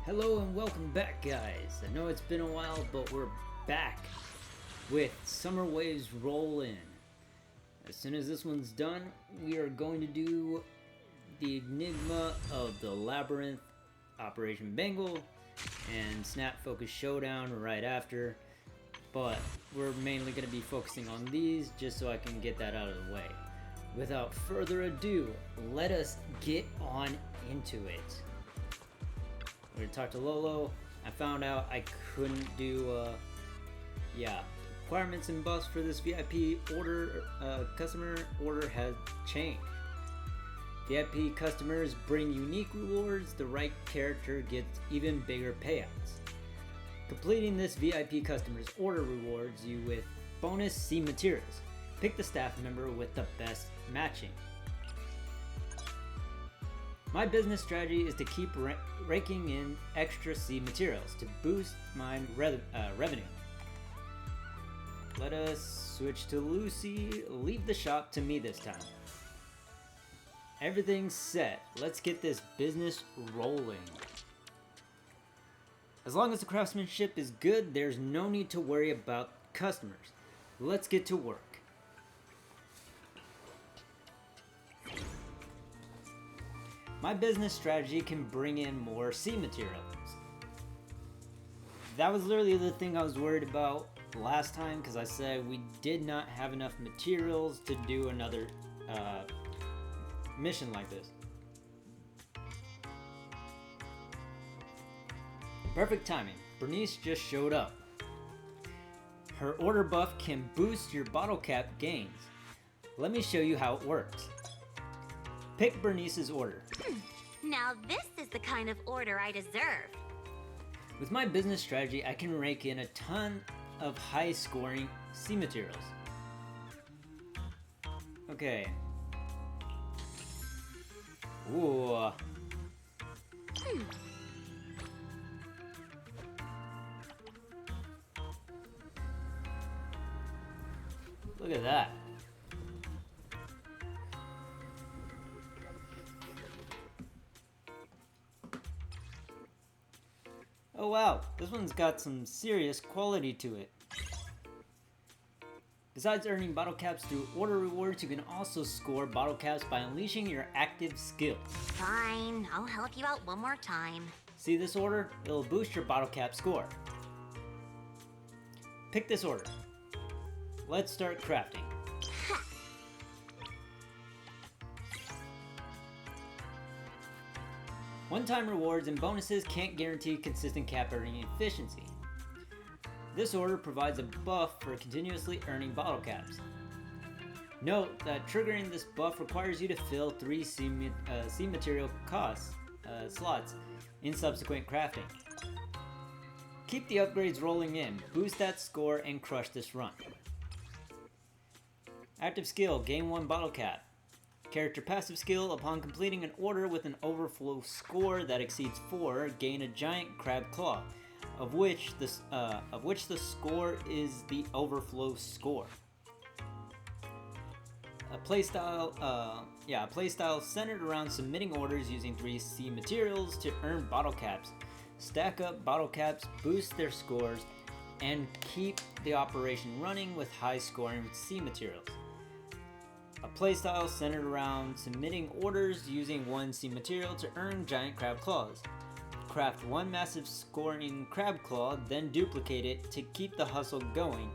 Hello and welcome back, guys. I know it's been a while, but we're back with Summer Waves Roll In. As soon as this one's done, we are going to do the Enigma of the Labyrinth, Operation Bengal, and Snap Focus Showdown right after. But we're mainly going to be focusing on these just so I can get that out of the way. Without further ado, let us get on into it. We're gonna talk to Lolo. I found out I couldn't do, requirements and buffs for this VIP order. Customer order has changed. VIP customers bring unique rewards. The right character gets even bigger payouts. Completing this VIP customer's order rewards you with bonus C materials. Pick the staff member with the best matching. My business strategy is to keep raking in extra C materials to boost my revenue. Let us switch to Lucy. Leave the shop to me this time. Everything's set. Let's get this business rolling. As long as the craftsmanship is good, there's no need to worry about customers. Let's get to work. My business strategy can bring in more C materials. That was literally the thing I was worried about last time because I said we did not have enough materials to do another mission like this. Perfect timing. Bernice just showed up. Her order buff can boost your bottle cap gains. Let me show you how it works. Pick Bernice's order. Now this is the kind of order I deserve. With my business strategy, I can rake in a ton of high-scoring C materials. Okay. Ooh. Look at that. Oh wow, this one's got some serious quality to it. Besides earning bottle caps through order rewards, you can also score bottle caps by unleashing your active skills. Fine, I'll help you out one more time. See this order? It'll boost your bottle cap score. Pick this order. Let's start crafting. One-time rewards and bonuses can't guarantee consistent cap earning efficiency. This order provides a buff for continuously earning bottle caps. Note that triggering this buff requires you to fill 3 C material slots in subsequent crafting. Keep the upgrades rolling in, boost that score, and crush this run. Active skill, gain 1 bottle cap. Character passive skill, upon completing an order with an overflow score that exceeds 4, gain a giant crab claw, of which the score is the overflow score. A playstyle centered around submitting orders using 3 C materials to earn bottle caps. Stack up bottle caps, boost their scores, and keep the operation running with high scoring C materials. A playstyle centered around submitting orders using 1 C material to earn giant crab claws. Craft 1 massive scoring crab claw, then duplicate it to keep the hustle going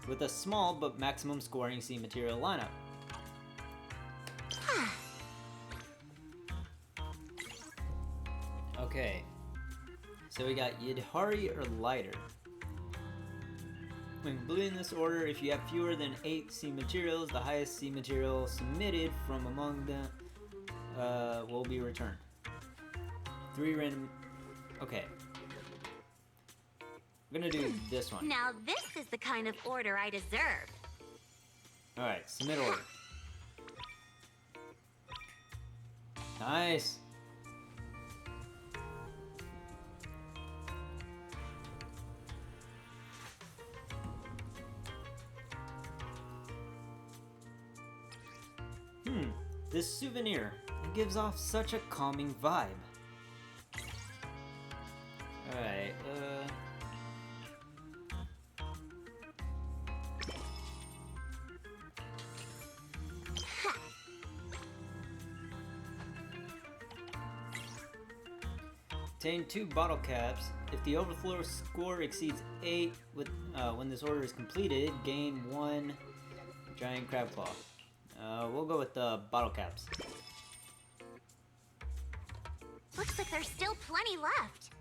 with a small but maximum scoring C material lineup. Okay, so we got Yidhari or lighter. When completing this order, if you have fewer than 8 C materials, the highest C material submitted from among them will be returned. 3 random... Okay. I'm gonna do this one. Now this is the kind of order I deserve. Alright, submit order. Nice! This souvenir, it gives off such a calming vibe. Obtain 2 bottle caps. If the overflow score exceeds 8 when this order is completed, gain 1 giant crab claw. We'll go with the bottle caps. Looks like there's still plenty left.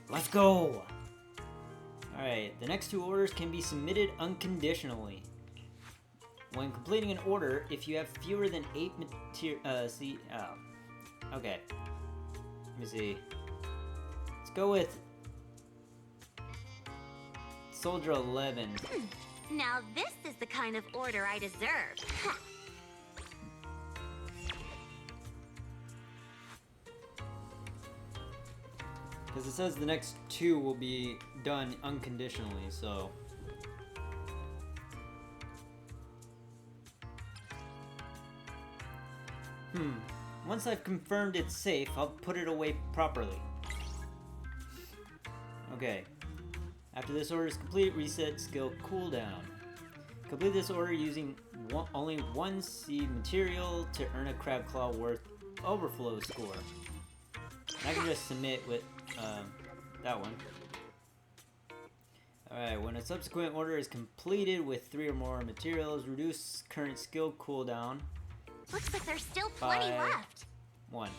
Let's go! Alright, the next 2 orders can be submitted unconditionally. When completing an order, if you have fewer than 8 okay. Let me see. Let's go with Soldier 11. Now this is the kind of order I deserve. Because it says the next 2 will be done unconditionally, so... Once I've confirmed it's safe, I'll put it away properly. Okay. After this order is complete, reset skill cooldown. Complete this order using only 1 seed material to earn a crab claw worth overflow score. And I can just submit with that one. Alright, when a subsequent order is completed with 3 or more materials, reduce current skill cooldown. Looks like there's still plenty left. 1.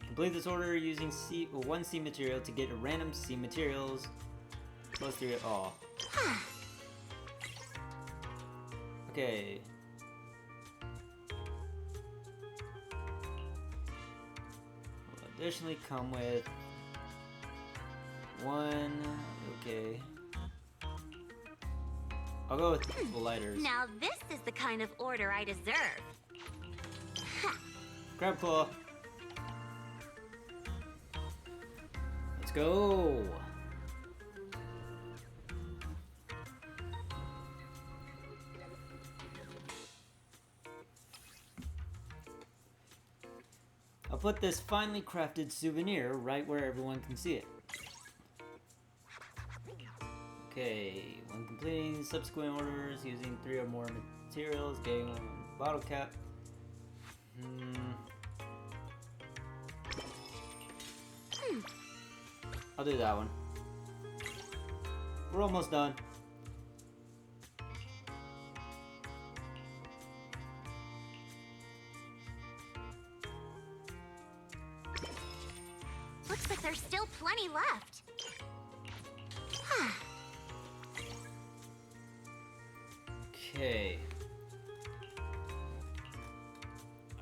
Complete this order using 1 seed material to get a random seed materials plus 3 at all. Okay. Will additionally come with 1. Okay. I'll go with the lighters. Now this is the kind of order I deserve. Crab claw. Let's go. I'll put this finely crafted souvenir right where everyone can see it. Okay, when completing subsequent orders using 3 or more materials, getting 1 bottle cap. I'll do that one. We're almost done. Looks like there's still plenty left. Okay.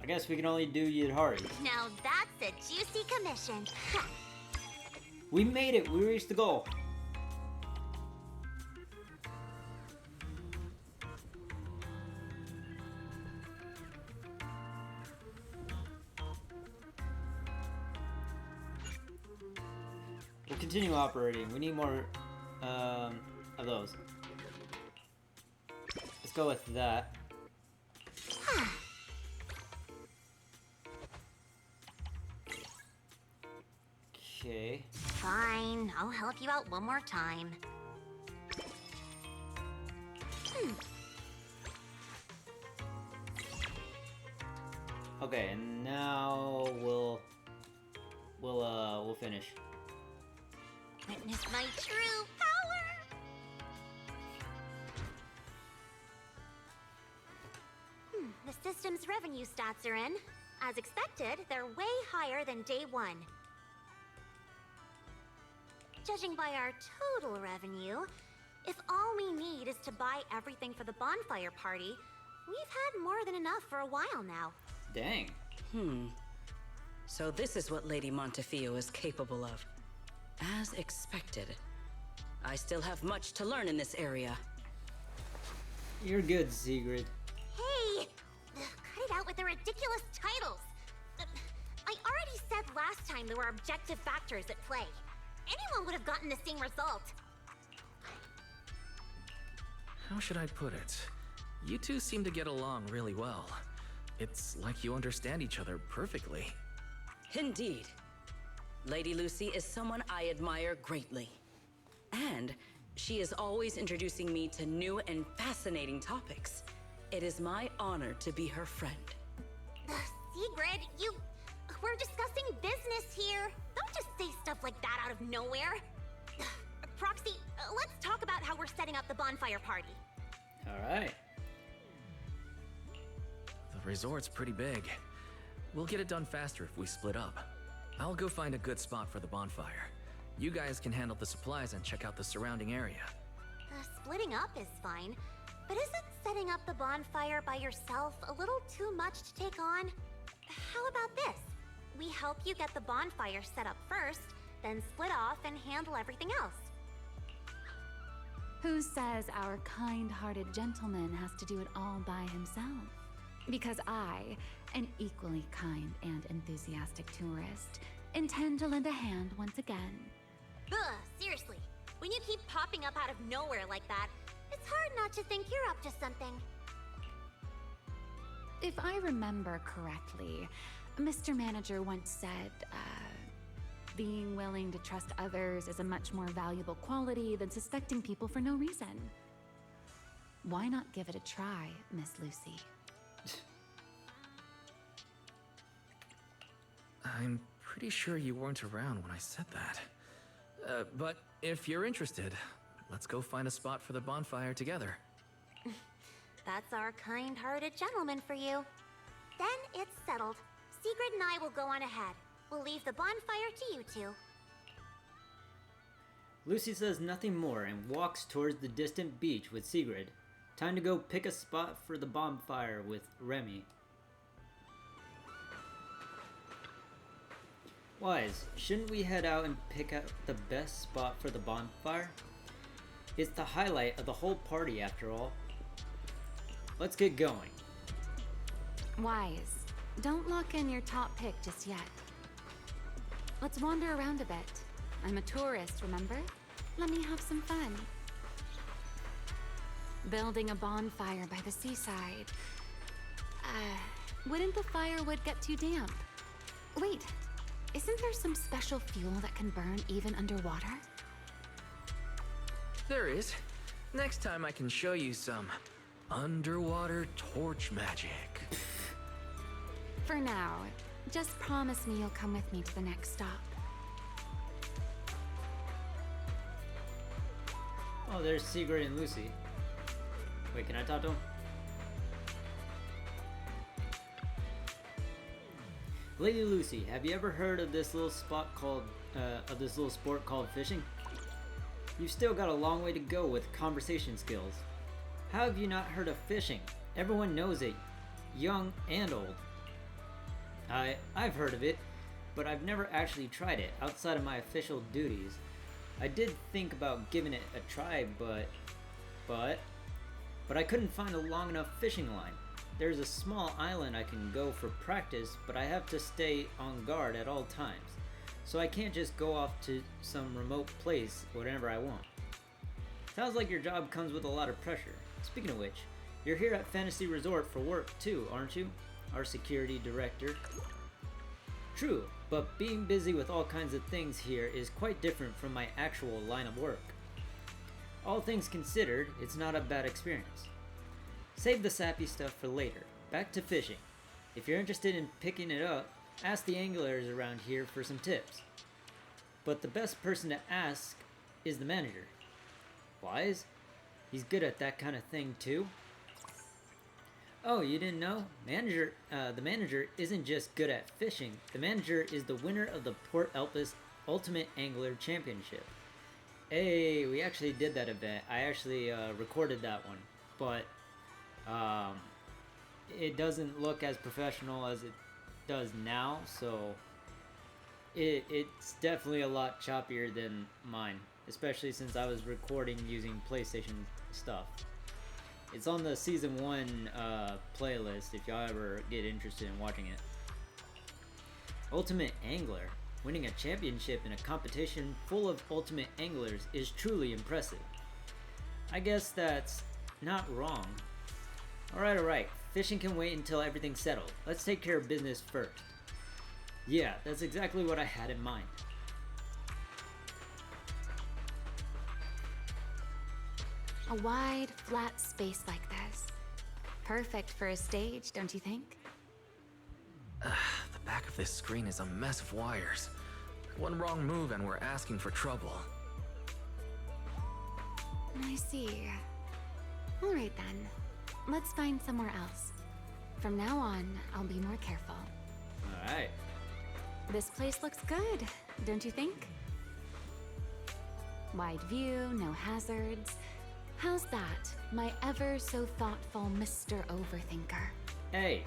I guess we can only do Yidhari. Now that's a juicy commission. We made it! We reached the goal! We'll continue operating. We need more of those. Let's go with that. Okay. Fine, I'll help you out one more time. Okay, and now we'll finish. Witness my true power! The system's revenue stats are in. As expected, they're way higher than day 1. Judging by our total revenue, if all we need is to buy everything for the bonfire party, we've had more than enough for a while now. Dang. So this is what Lady Montefiore is capable of. As expected. I still have much to learn in this area. You're good, Sigrid. Hey! Cut it out with the ridiculous titles! I already said last time there were objective factors at play. Anyone would have gotten the same result. How should I put it? You two seem to get along really well. It's like you understand each other perfectly. Indeed. Lady Lucy is someone I admire greatly. And she is always introducing me to new and fascinating topics. It is my honor to be her friend. Sigrid, we're discussing business here. Don't just say stuff like that out of nowhere. Proxy, let's talk about how we're setting up the bonfire party. Alright. The resort's pretty big. We'll get it done faster if we split up. I'll go find a good spot for the bonfire. You guys can handle the supplies and check out the surrounding area. Splitting up is fine, but isn't setting up the bonfire by yourself a little too much to take on? How about this? We help you get the bonfire set up first, then split off and handle everything else. Who says our kind-hearted gentleman has to do it all by himself? Because I, an equally kind and enthusiastic tourist, intend to lend a hand once again. Ugh, seriously. When you keep popping up out of nowhere like that, it's hard not to think you're up to something. If I remember correctly, Mr. Manager once said, being willing to trust others is a much more valuable quality than suspecting people for no reason. Why not give it a try, Miss Lucy? I'm pretty sure you weren't around when I said that. But if you're interested, let's go find a spot for the bonfire together. That's our kind-hearted gentleman for you. Then it's settled. Sigrid and I will go on ahead. We'll leave the bonfire to you two. Lucy says nothing more and walks towards the distant beach with Sigrid. Time to go pick a spot for the bonfire with Remy. Wise, shouldn't we head out and pick out the best spot for the bonfire? It's the highlight of the whole party after all. Let's get going. Wise, don't lock in your top pick just yet. Let's wander around a bit. I'm a tourist, remember? Let me have some fun. Building a bonfire by the seaside. Wouldn't the firewood get too damp? Wait, isn't there some special fuel that can burn even underwater? There is. Next time I can show you some underwater torch magic. For now, just promise me you'll come with me to the next stop. Oh, there's Sigrid and Lucy. Wait, can I talk to them? Lady Lucy, have you ever heard of this little sport called fishing? You've still got a long way to go with conversation skills. How have you not heard of fishing? Everyone knows it, young and old. I've heard of it, but I've never actually tried it outside of my official duties. I did think about giving it a try, but I couldn't find a long enough fishing line. There's a small island I can go for practice, but I have to stay on guard at all times. So I can't just go off to some remote place whenever I want. Sounds like your job comes with a lot of pressure. Speaking of which, you're here at Fantasy Resort for work too, aren't you? Our security director. True, but being busy with all kinds of things here is quite different from my actual line of work. All things considered, it's not a bad experience. Save the sappy stuff for later. Back to fishing. If you're interested in picking it up, ask the anglers around here for some tips. But the best person to ask is the manager. Wise? He's good at that kind of thing too. Oh, you didn't know? The manager isn't just good at fishing. The manager is the winner of the Port Elpis Ultimate Angler Championship. Hey, we actually did that event. I actually recorded that one, but it doesn't look as professional as it does now, so it's definitely a lot choppier than mine, especially since I was recording using PlayStation stuff. It's on the Season 1 playlist if y'all ever get interested in watching it. Ultimate Angler. Winning a championship in a competition full of ultimate anglers is truly impressive. I guess that's not wrong. Alright. Fishing can wait until everything's settled. Let's take care of business first. Yeah, that's exactly what I had in mind. A wide, flat space like this. Perfect for a stage, don't you think? This screen is a mess of wires. One wrong move and we're asking for trouble. I see. All right then. Let's find somewhere else. From now on, I'll be more careful. Alright. This place looks good, don't you think? Wide view, no hazards. How's that, my ever so thoughtful Mr. Overthinker? Hey.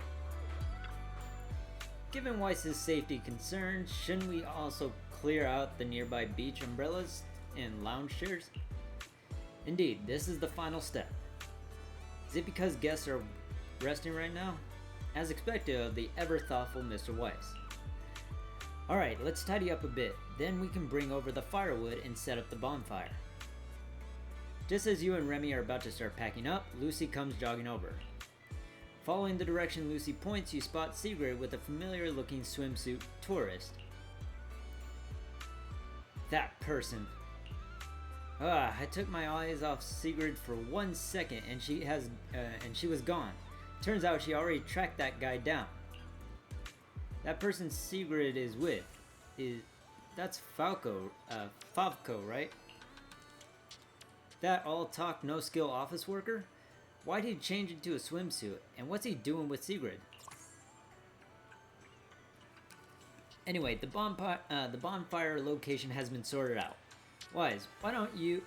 Given Weiss's safety concerns, shouldn't we also clear out the nearby beach umbrellas and lounge chairs? Indeed, this is the final step. Is it because guests are resting right now? As expected of the ever-thoughtful Mr. Weiss. Alright, let's tidy up a bit, then we can bring over the firewood and set up the bonfire. Just as you and Remy are about to start packing up, Lucy comes jogging over. Following the direction Lucy points, you spot Sigrid with a familiar-looking swimsuit tourist. That person. I took my eyes off Sigrid for 1 second and she was gone. Turns out she already tracked that guy down. That person Sigrid is with that's Favko, right? That all talk no skill office worker? Why'd he change into a swimsuit? And what's he doing with Sigrid? Anyway, the bonfire location has been sorted out. Wise, why don't you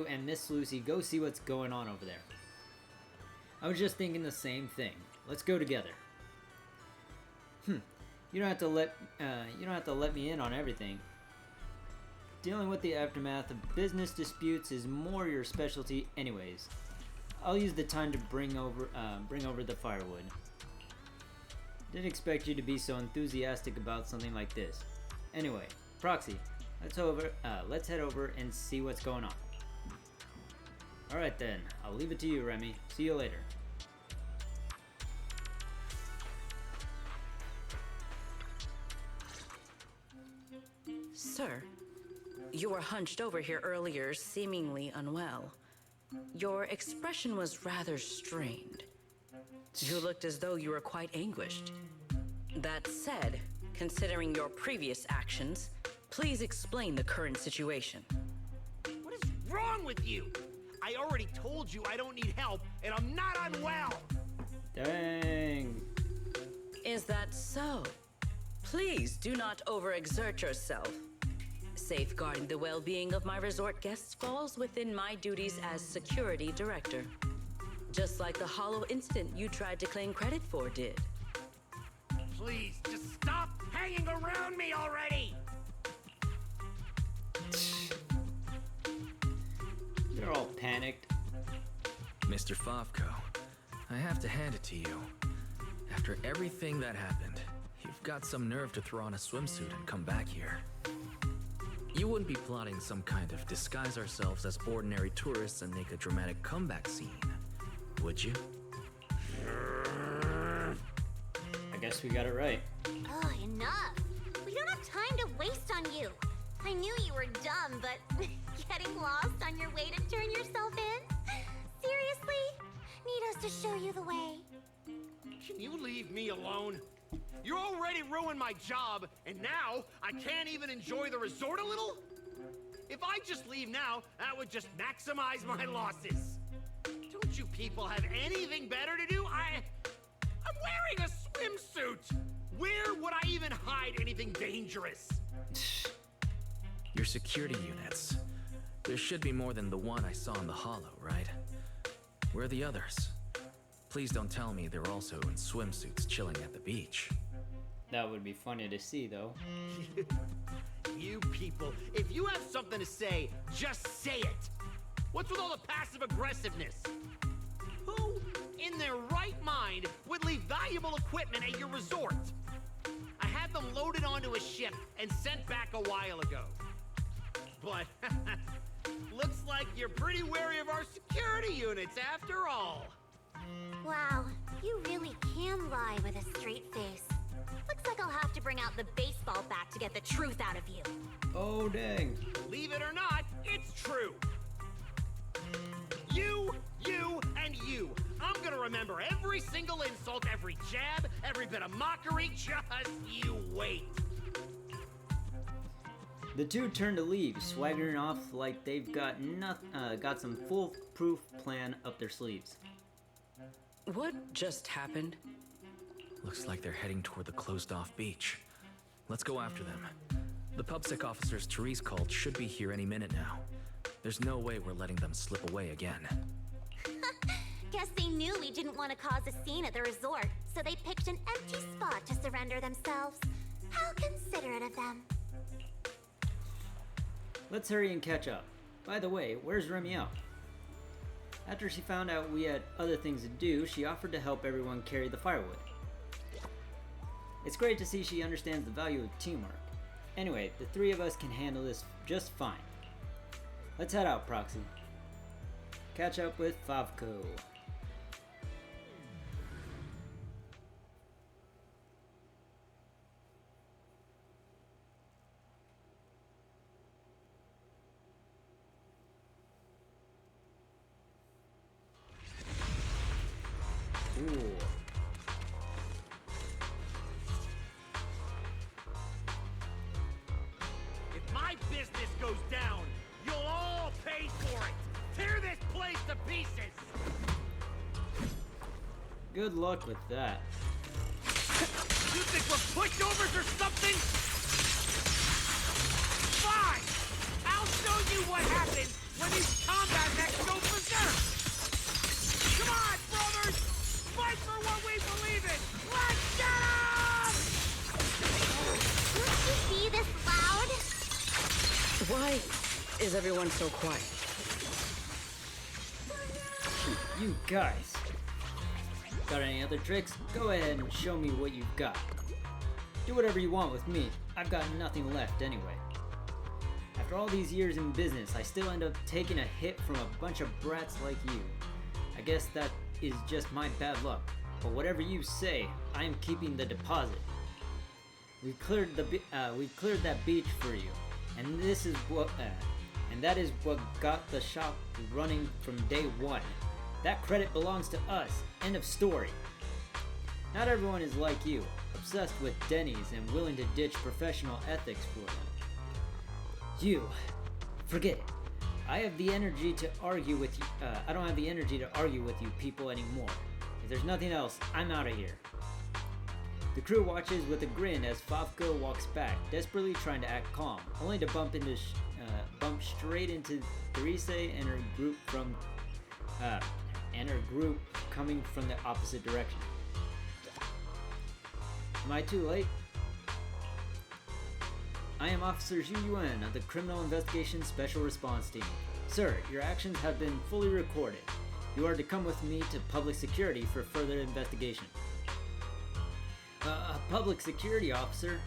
and Miss Lucy go see what's going on over there? I was just thinking the same thing. Let's go together. You don't have to let me in on everything. Dealing with the aftermath of business disputes is more your specialty anyways. I'll use the time to bring over the firewood. Didn't expect you to be so enthusiastic about something like this. Anyway, Proxy, let's head over and see what's going on. Alright then, I'll leave it to you, Remy. See you later. Sir, you were hunched over here earlier, seemingly unwell. Your expression was rather strained. You looked as though you were quite anguished. That said, considering your previous actions, please explain the current situation. What is wrong with you? I already told you I don't need help, and I'm not unwell! Dang. Is that so? Please do not overexert yourself. Safeguarding the well-being of my resort guests falls within my duties as security director. Just like the hollow incident you tried to claim credit for did. Please, just stop hanging around me already! They're all panicked. Mr. Favko, I have to hand it to you. After everything that happened, you've got some nerve to throw on a swimsuit and come back here. You wouldn't be plotting some kind of disguise ourselves as ordinary tourists and make a dramatic comeback scene, would you? I guess we got it right. Oh, enough. We don't have time to waste on you. I knew you were dumb, but getting lost on your way to turn yourself in? Seriously? Need us to show you the way? Can you leave me alone? You already ruined my job, and now I can't even enjoy the resort a little? If I just leave now, that would just maximize my losses. Don't you people have anything better to do? I'm wearing a swimsuit! Where would I even hide anything dangerous? Your security units. There should be more than the one I saw in the hollow, right? Where are the others? Please don't tell me they're also in swimsuits chilling at the beach. That would be funny to see, though. You people, if you have something to say, just say it. What's with all the passive aggressiveness? Who in their right mind would leave valuable equipment at your resort? I had them loaded onto a ship and sent back a while ago. But looks like you're pretty wary of our security units after all. Wow, you really can lie with a straight face. Looks like I'll have to bring out the baseball bat to get the truth out of you. Oh, dang. Believe it or not, it's true. You, and you. I'm gonna remember every single insult, every jab, every bit of mockery. Just you wait. The two turn to leave, swaggering off like they've got got some foolproof plan up their sleeves. What just happened? Looks like they're heading toward the closed-off beach. Let's go after them. The PubSec officers Therese called should be here any minute now. There's no way we're letting them slip away again. Guess they knew we didn't want to cause a scene at the resort, so they picked an empty spot to surrender themselves. How considerate of them. Let's hurry and catch up. By the way, where's Remiel? After she found out we had other things to do, she offered to help everyone carry the firewood. It's great to see she understands the value of teamwork. Anyway, the three of us can handle this just fine. Let's head out, Proxy. Catch up with Favko. Ooh. If my business goes down, you'll all pay for it. Tear this place to pieces. Good luck with that. You think we're pushovers or something? Fine! I'll show you what happens when these combat mechs go berserk! Come on, brothers! Fight for what we believe in! Let's get 'em! Would you be this loud? Why is everyone so quiet? You guys. Got any other tricks? Go ahead and show me what you've got. Do whatever you want with me. I've got nothing left anyway. After all these years in business, I still end up taking a hit from a bunch of brats like you. I guess that is just my bad luck. But whatever you say, I am keeping the deposit. We've cleared that beach for you, and that is what got the shop running from day one. That credit belongs to us. End of story. Not everyone is like you, obsessed with Denny's and willing to ditch professional ethics for them. You, forget it. I have the energy to argue with you. I don't have the energy to argue with you people anymore. If there's nothing else, I'm out of here. The crew watches with a grin as Favko walks back, desperately trying to act calm, only to bump straight into Therese and her group coming from the opposite direction. Am I too late? I am Officer Zhu Yuan of the Criminal Investigation Special Response Team. Sir, your actions have been fully recorded. You are to come with me to public security for further investigation. Public security officer?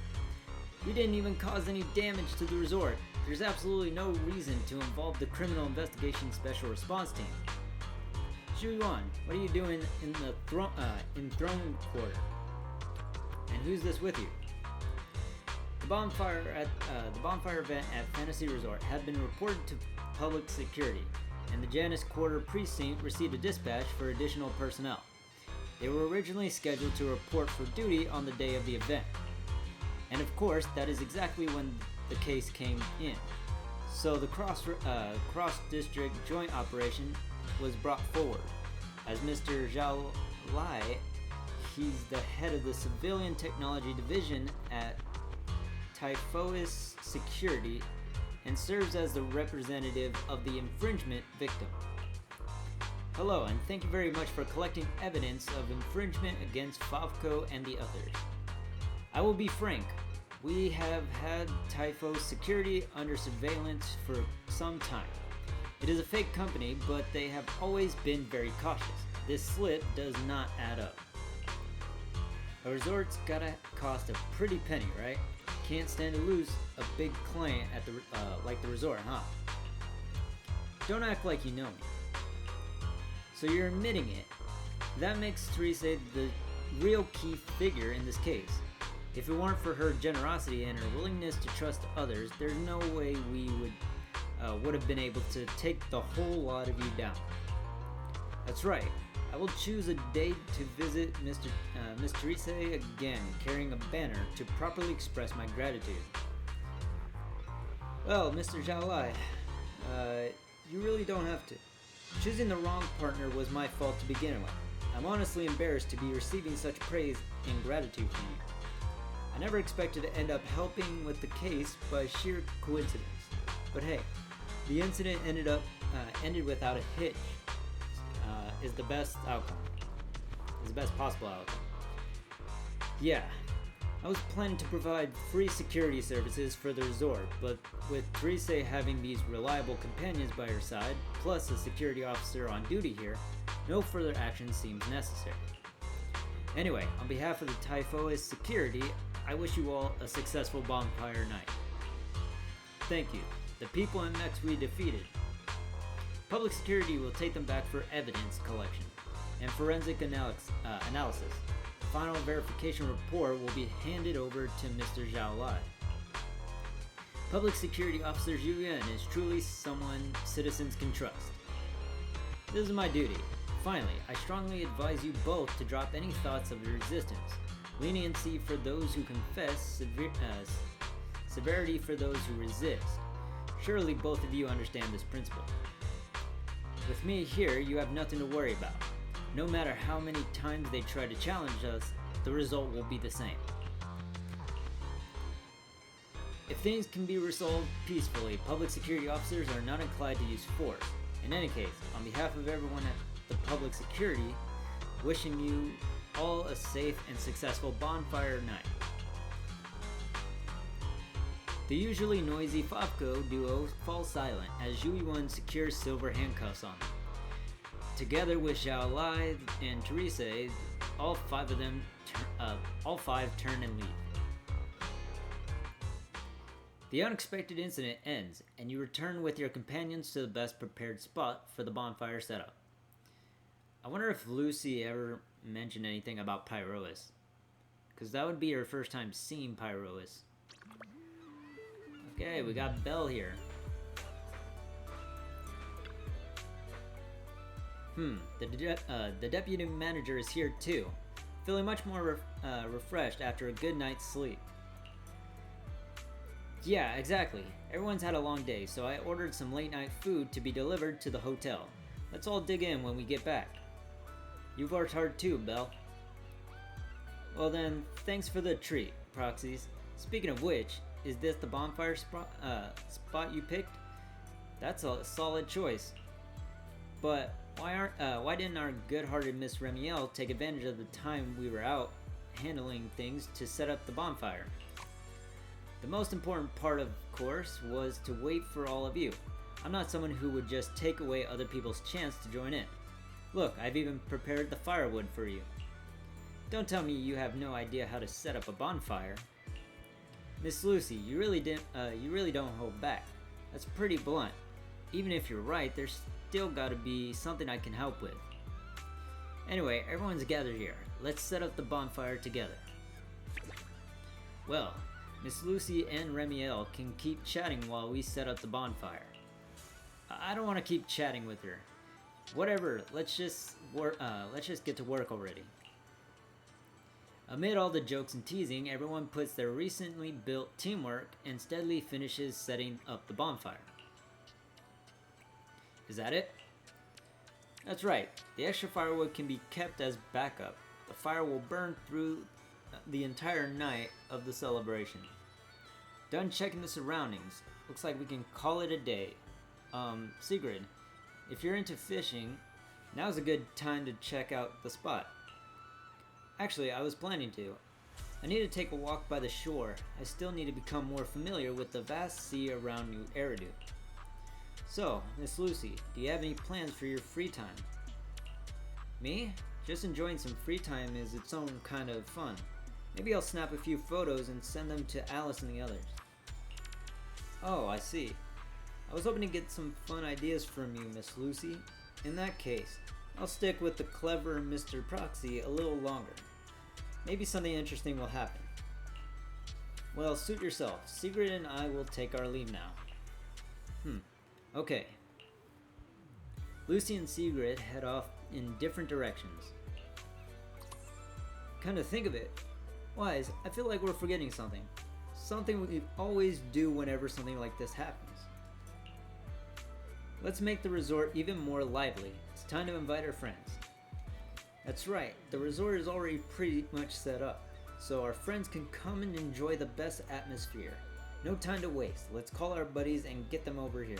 We didn't even cause any damage to the resort. There's absolutely no reason to involve the Criminal Investigation Special Response Team. Zhu Yuan, what are you doing in the throne quarter? And who's this with you? The bonfire event at Fantasy Resort had been reported to public security, and the Janus Quarter Precinct received a dispatch for additional personnel. They were originally scheduled to report for duty on the day of the event. And of course, that is exactly when the case came in. So the cross-district joint operation was brought forward. As Mr. Zhao Lai, he's the head of the Civilian Technology Division at Typhois Security and serves as the representative of the infringement victim. Hello, and thank you very much for collecting evidence of infringement against Favko and the others. I will be frank, we have had Typhois Security under surveillance for some time. It is a fake company, but they have always been very cautious. This slip does not add up. A resort's gotta cost a pretty penny, right? Can't stand to lose a big client at the like the resort, huh? Don't act like you know me. So you're admitting it. That makes Therese the real key figure in this case. If it weren't for her generosity and her willingness to trust others, there's no way we would have been able to take the whole lot of you down. That's right. I will choose a date to visit Miss Therese again, carrying a banner to properly express my gratitude. Well, Mr. Zhaolai, you really don't have to. Choosing the wrong partner was my fault to begin with. I'm honestly embarrassed to be receiving such praise and gratitude from you. I never expected to end up helping with the case by sheer coincidence. But hey, the incident ended without a hitch. Is the best outcome. Is the best possible outcome. Yeah, I was planning to provide free security services for the resort, but with Therese having these reliable companions by her side, plus a security officer on duty here, no further action seems necessary. Anyway, on behalf of the Typhoist security, I wish you all a successful bonfire night. Thank you. The people and mechs we defeated. Public security will take them back for evidence collection and forensic analysis. The final verification report will be handed over to Mr. Zhaolai. Public Security Officer Zhu Yuan is truly someone citizens can trust. This is my duty. Finally, I strongly advise you both to drop any thoughts of resistance, leniency for those who confess, severity for those who resist. Surely both of you understand this principle. With me here, you have nothing to worry about. No matter how many times they try to challenge us, the result will be the same. If things can be resolved peacefully, public security officers are not inclined to use force. In any case, on behalf of everyone at the public security, wishing you all a safe and successful bonfire night. The usually noisy Favko duo falls silent as Zhu Yuan secures silver handcuffs on them. Together with Zhaolai and Therese, all five turn and leave. The unexpected incident ends, and you return with your companions to the best prepared spot for the bonfire setup. I wonder if Lucy ever mentioned anything about Pyrois, because that would be her first time seeing Pyrois. Okay, we got Belle here. The deputy manager is here too, feeling much more refreshed after a good night's sleep. Yeah, exactly. Everyone's had a long day, so I ordered some late night food to be delivered to the hotel. Let's all dig in when we get back. You've worked hard too, Belle. Well then, thanks for the treat, Proxies. Speaking of which, is this the bonfire spot you picked? That's a solid choice. But why didn't our good-hearted Miss Remiel take advantage of the time we were out handling things to set up the bonfire? The most important part, of course, was to wait for all of you. I'm not someone who would just take away other people's chance to join in. Look, I've even prepared the firewood for you. Don't tell me you have no idea how to set up a bonfire. Miss Lucy, you really don't hold back. That's pretty blunt. Even if you're right, there's still gotta be something I can help with. Anyway, everyone's gathered here. Let's set up the bonfire together. Well, Miss Lucy and Remiel can keep chatting while we set up the bonfire. I don't want to keep chatting with her. Whatever, let's just get to work already. Amid all the jokes and teasing, everyone puts their recently built teamwork and steadily finishes setting up the bonfire. Is that it? That's right. The extra firewood can be kept as backup. The fire will burn through the entire night of the celebration. Done checking the surroundings. Looks like we can call it a day. Sigrid, if you're into fishing, now's a good time to check out the spot. Actually, I was planning to. I need to take a walk by the shore. I still need to become more familiar with the vast sea around New Eridu. So, Miss Lucy, do you have any plans for your free time? Me? Just enjoying some free time is its own kind of fun. Maybe I'll snap a few photos and send them to Alice and the others. Oh, I see. I was hoping to get some fun ideas from you, Miss Lucy. In that case, I'll stick with the clever Mr. Proxy a little longer. Maybe something interesting will happen. Well, suit yourself. Sigrid and I will take our leave now. Okay. Lucy and Sigrid head off in different directions. Come to think of it, Wise, I feel like we're forgetting something. Something we always do whenever something like this happens. Let's make the resort even more lively. It's time to invite our friends. That's right, the resort is already pretty much set up, so our friends can come and enjoy the best atmosphere. No time to waste. Let's call our buddies and get them over here.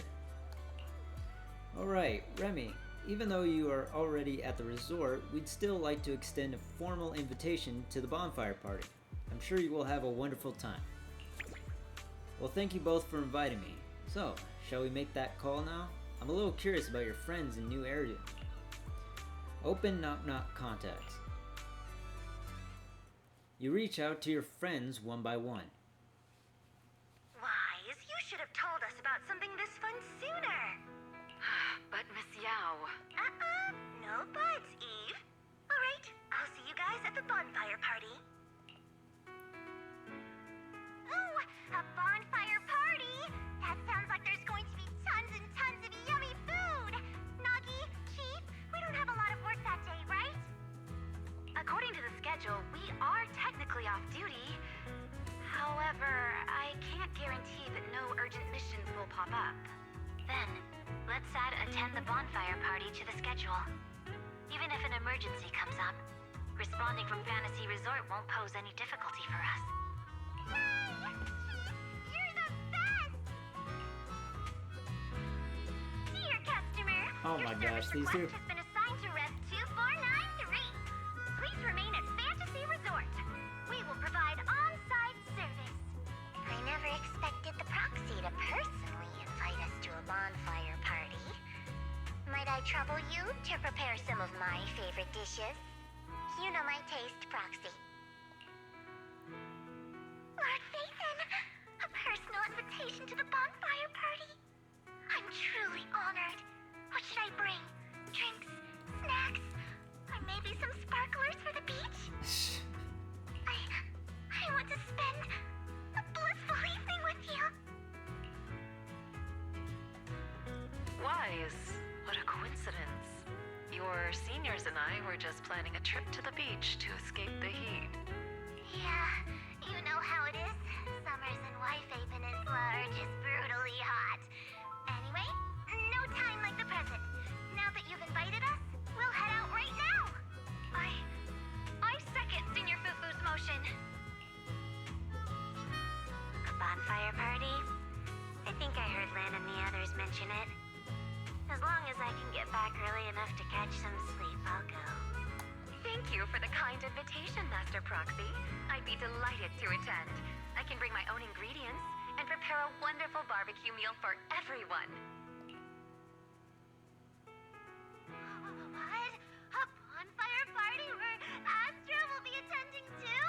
Alright, Remy, even though you are already at the resort, we'd still like to extend a formal invitation to the Bonfire Party. I'm sure you will have a wonderful time. Well, thank you both for inviting me. So, shall we make that call now? I'm a little curious about your friends in new area. Open knock-knock contacts. You reach out to your friends one by one. Wise, you should have told us about something this fun sooner. But Miss Yao... No buts, Eve. Alright, I'll see you guys at the bonfire party. Ooh, a bonfire party? That sounds like there's going to be tons and tons of yummy food. Nagi, Chief, we don't have a lot of work that day, right? According to the schedule, we are technically off duty. However, I can't guarantee that no urgent missions will pop up. Then, let's add attend the bonfire party to the schedule. Even if an emergency comes up, responding from Fantasy Resort won't pose any difficulty for us. Yay! You're the best! Dear customer, Oh my gosh, these two. has been assigned to Res 2493. Please remain at Fantasy Resort. We will provide on-site service. I never expected the proxy to personally invite us to a bonfire party. Might I trouble you to prepare some of my favorite dishes? You know my taste, Proxy. Lord Phaethon, a personal invitation to the bonfire party. I'm truly honored. What should I bring? Drinks, snacks, or maybe some sparklers for the beach? I want to spend a blissful evening with you. Wise, what a coincidence. Your seniors and I were just planning a trip to the beach to escape the heat. Yeah, you know how it is. Summers in Wi-Fi Peninsula are just brutally hot. Anyway, no time like the present. Now that you've invited us, we'll head out right now. I second Senior Fufu's motion. A bonfire party? I think I heard Lynn and the others mention it. As long as I can get back early enough to catch some sleep, I'll go. Thank you for the kind invitation, Master Proxy. I'd be delighted to attend. I can bring my own ingredients and prepare a wonderful barbecue meal for everyone. What? A bonfire party where Astra will be attending too?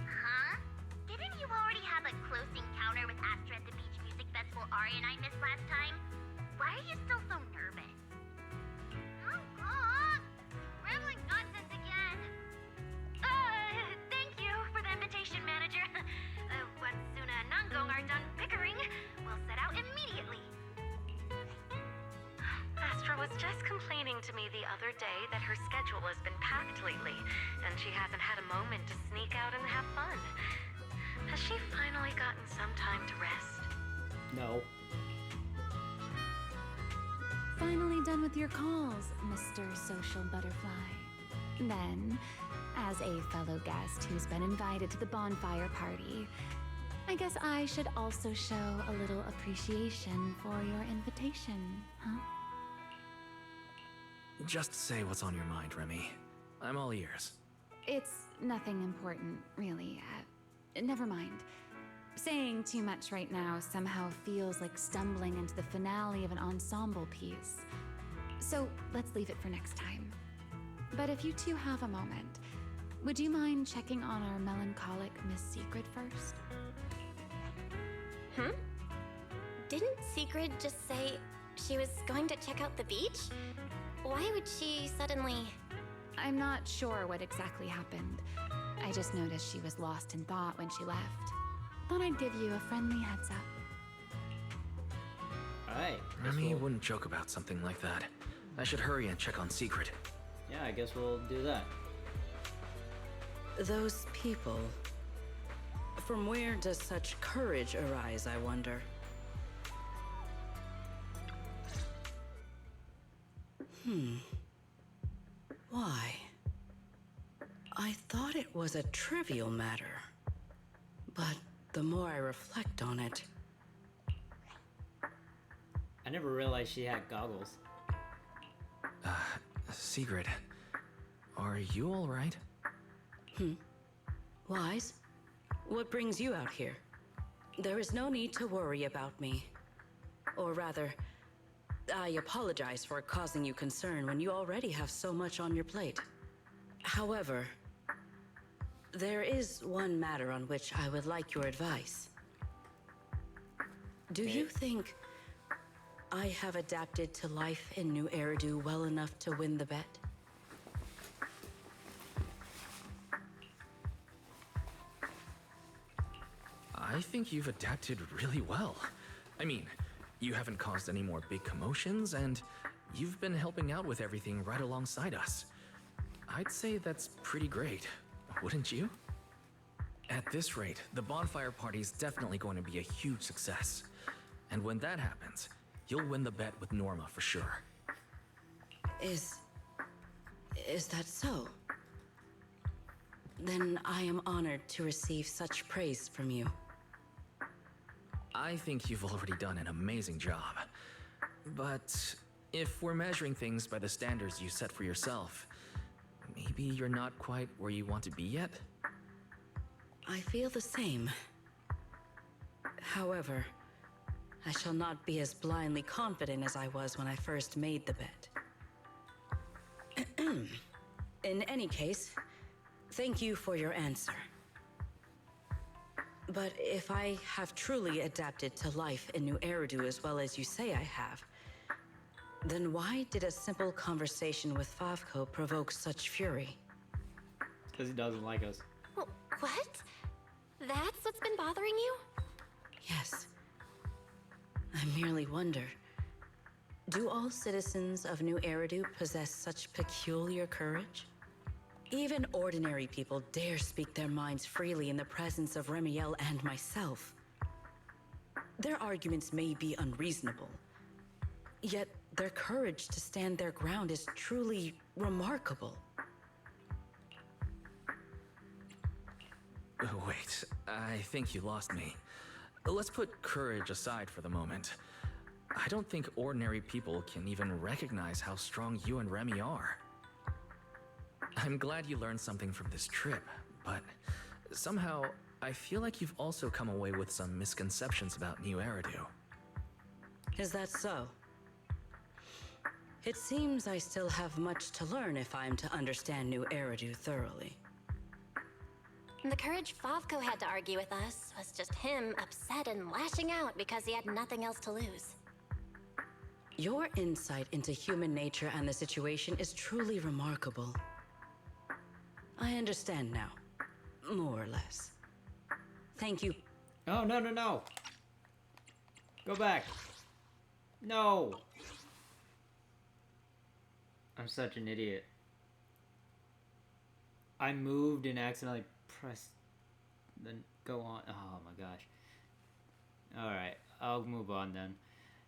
Huh? Didn't you already have a close encounter with Astra at the Beach Music Festival Ari and I missed last time? Why are you still so nervous? Oh, rambling nonsense again. Thank you for the invitation, Manager. Once Suna and Nangong are done bickering, we'll set out immediately. Astra was just complaining to me the other day that her schedule has been packed lately, and she hasn't had a moment to sneak out and have fun. Has she finally gotten some time to rest? No. Finally done with your calls, Mr. Social Butterfly. Then, as a fellow guest who's been invited to the bonfire party, I guess I should also show a little appreciation for your invitation, huh? Just say what's on your mind, Remy. I'm all ears. It's nothing important, really. Never mind. Saying too much right now somehow feels like stumbling into the finale of an ensemble piece. So let's leave it for next time. But if you two have a moment, would you mind checking on our melancholic Miss Sigrid first? Didn't Sigrid just say she was going to check out the beach? Why would she suddenly... I'm not sure what exactly happened. I just noticed she was lost in thought when she left. Thought I'd give you a friendly heads up. Alright. Remy wouldn't joke about something like that. I should hurry and check on Sigrid. Yeah, I guess we'll do that. Those people. From where does such courage arise, I wonder? Why? I thought it was a trivial matter. But the more I reflect on it, I never realized she had goggles. Sigrid, are you alright? Wise? What brings you out here? There is no need to worry about me. Or rather, I apologize for causing you concern when you already have so much on your plate. However, there is one matter on which I would like your advice. Do you think I have adapted to life in New Eridu well enough to win the bet? I think you've adapted really well. I mean, you haven't caused any more big commotions, and you've been helping out with everything right alongside us. I'd say that's pretty great, wouldn't you? At this rate, the Bonfire Party is definitely going to be a huge success. And when that happens, you'll win the bet with Norma for sure. Is that so? Then I am honored to receive such praise from you. I think you've already done an amazing job. But if we're measuring things by the standards you set for yourself, maybe you're not quite where you want to be yet? I feel the same. However, I shall not be as blindly confident as I was when I first made the bet. In any case, thank you for your answer. But if I have truly adapted to life in New Eridu as well as you say I have, then why did a simple conversation with Favko provoke such fury? Because he doesn't like us. What? That's what's been bothering you? Yes. I merely wonder, do all citizens of New Eridu possess such peculiar courage? Even ordinary people dare speak their minds freely in the presence of Remiel and myself. Their arguments may be unreasonable, yet their courage to stand their ground is truly remarkable. Wait, I think you lost me. Let's put courage aside for the moment. I don't think ordinary people can even recognize how strong you and Remy are. I'm glad you learned something from this trip, but somehow I feel like you've also come away with some misconceptions about New Eridu. Is that so? It seems I still have much to learn if I'm to understand New Eridu thoroughly. The courage Favko had to argue with us was just him upset and lashing out because he had nothing else to lose. Your insight into human nature and the situation is truly remarkable. I understand now, more or less. Thank you. Oh, no, no, no. Go back. No. I'm such an idiot. I moved and accidentally pressed, then go on. Oh my gosh. Alright, I'll move on then.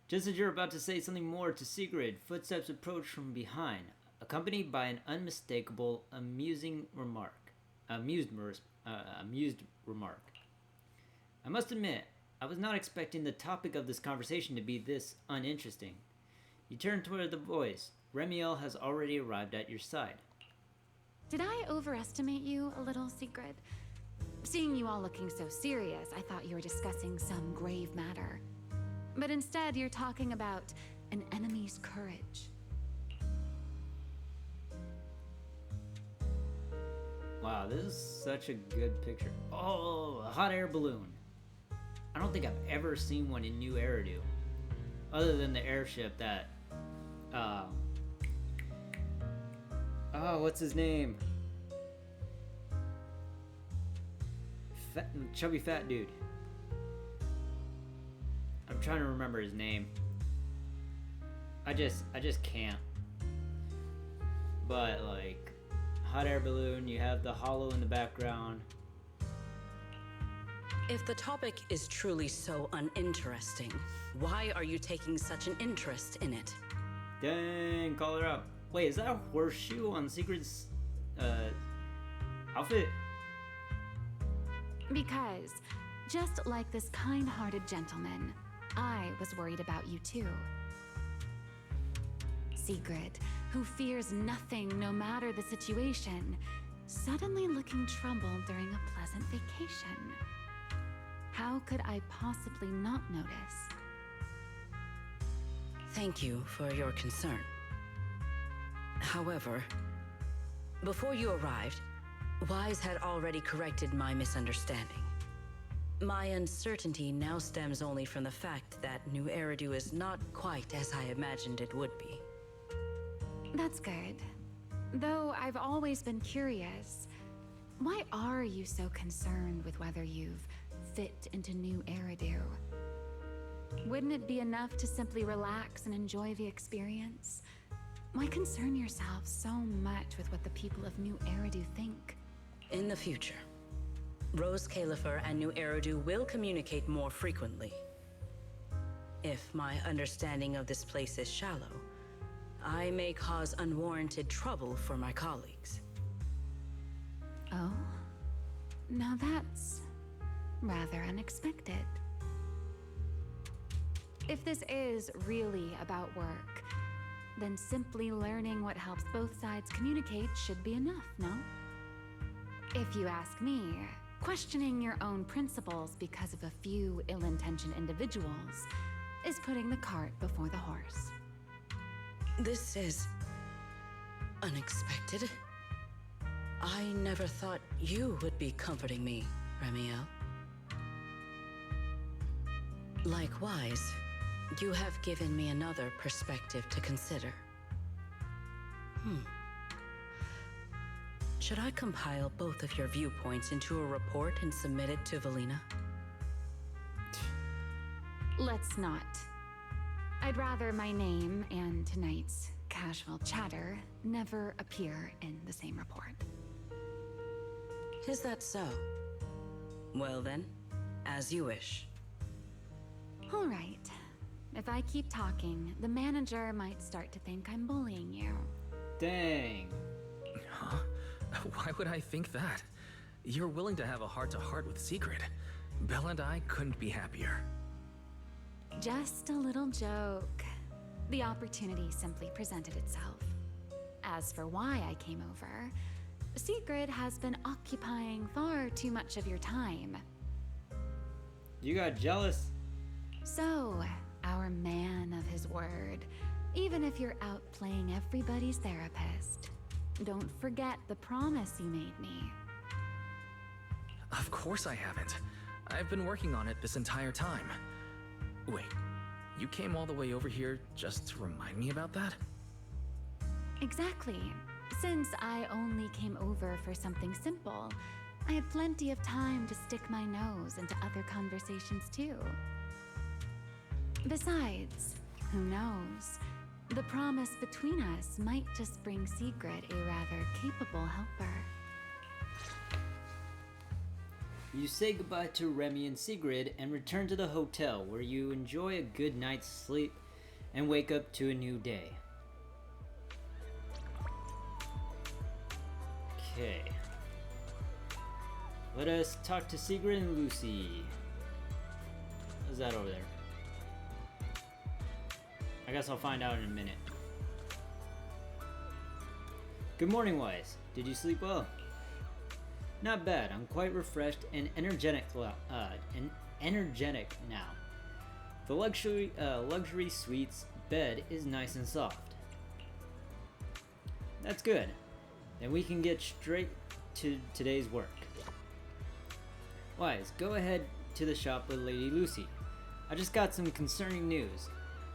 Just as you're about to say something more to Sigrid, footsteps approach from behind, accompanied by an unmistakable, amused remark. I must admit, I was not expecting the topic of this conversation to be this uninteresting. You turn toward the voice. Remiel has already arrived at your side. Did I overestimate you a little, Sigrid? Seeing you all looking so serious, I thought you were discussing some grave matter. But instead, you're talking about an enemy's courage. Wow, this is such a good picture. Oh, a hot air balloon. I don't think I've ever seen one in New Eridu. Other than the airship that... Oh, what's his name? Chubby fat dude. I'm trying to remember his name. I just can't. but like hot air balloon, you have the hollow in the background. If the topic is truly so uninteresting, why are you taking such an interest in it? Dang, call her out. Wait, is that a horseshoe on Sigrid's outfit? Because, just like this kind-hearted gentleman, I was worried about you too. Sigrid, who fears nothing no matter the situation, suddenly looking troubled during a pleasant vacation. How could I possibly not notice? Thank you for your concern. However, before you arrived, Wise had already corrected my misunderstanding. My uncertainty now stems only from the fact that New Eridu is not quite as I imagined it would be. That's good. Though I've always been curious, why are you so concerned with whether you've fit into New Eridu? Wouldn't it be enough to simply relax and enjoy the experience? Why concern yourself so much with what the people of New Eridu think? In the future, Rose Califer and New Eridu will communicate more frequently. If my understanding of this place is shallow, I may cause unwarranted trouble for my colleagues. Oh? Now that's rather unexpected. If this is really about work, then simply learning what helps both sides communicate should be enough, no? If you ask me, questioning your own principles because of a few ill-intentioned individuals is putting the cart before the horse. This is unexpected. I never thought you would be comforting me, Remiel. Likewise, you have given me another perspective to consider. Should I compile both of your viewpoints into a report and submit it to Valina? Let's not. I'd rather my name and tonight's casual chatter never appear in the same report. Is that so? Well then, as you wish. All right. If I keep talking, the manager might start to think I'm bullying you. Dang. Huh? Why would I think that? You're willing to have a heart-to-heart with Sigrid. Belle and I couldn't be happier. Just a little joke. The opportunity simply presented itself. As for why I came over, Sigrid has been occupying far too much of your time. You got jealous? So, our man of his word, even if you're out playing everybody's therapist, don't forget the promise you made me. Of course I haven't. I've been working on it this entire time. Wait, you came all the way over here just to remind me about that? Exactly. Since I only came over for something simple, I had plenty of time to stick my nose into other conversations too. Besides, who knows? The promise between us might just bring Sigrid a rather capable helper. You say goodbye to Remy and Sigrid and return to the hotel where you enjoy a good night's sleep and wake up to a new day. Okay. Let us talk to Sigrid and Lucy. What's that over there? I guess I'll find out in a minute. Good morning, Wise. Did you sleep well? Not bad. I'm quite refreshed and energetic now. The luxury suite's bed is nice and soft. That's good. Then we can get straight to today's work. Wise, go ahead to the shop with Lady Lucy. I just got some concerning news.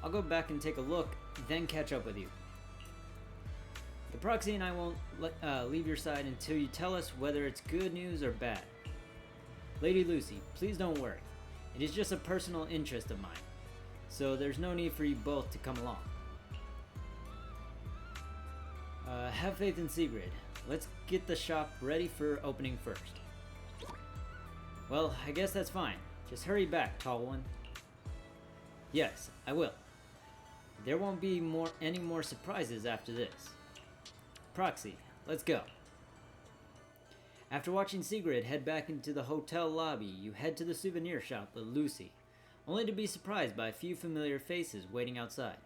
I'll go back and take a look, then catch up with you. The proxy and I won't leave your side until you tell us whether it's good news or bad. Lady Lucy, please don't worry. It is just a personal interest of mine, so there's no need for you both to come along. Have faith in Sigrid. Let's get the shop ready for opening first. Well, I guess that's fine. Just hurry back, tall one. Yes, I will. There won't be any more surprises after this. Proxy, let's go. After watching Sigrid head back into the hotel lobby, you head to the souvenir shop with Lucy, only to be surprised by a few familiar faces waiting outside.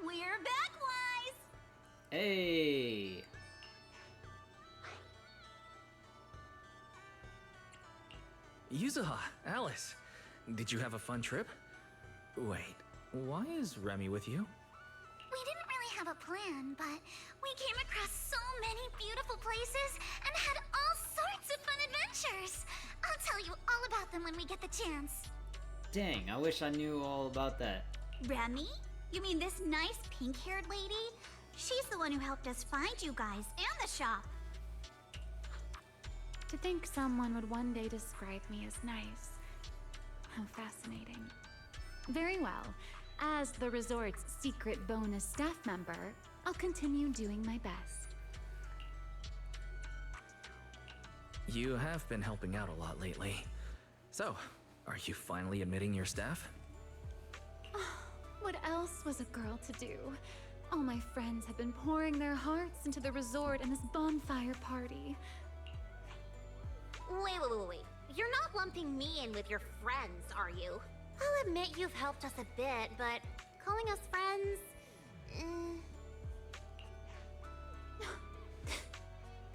We're back, Wise! Hey! Yuzuha, Alice, did you have a fun trip? Wait, why is Remy with you? We didn't really have a plan, but we came across so many beautiful places and had all sorts of fun adventures. I'll tell you all about them when we get the chance. Dang, I wish I knew all about that. Remy? You mean this nice pink-haired lady? She's the one who helped us find you guys and the shop. To think someone would one day describe me as nice. How fascinating. Very well. As the resort's secret bonus staff member, I'll continue doing my best. You have been helping out a lot lately. So, are you finally admitting your staff? What else was a girl to do? All my friends have been pouring their hearts into the resort and this bonfire party. Wait. You're not lumping me in with your friends, are you? I'll admit you've helped us a bit, but calling us friends...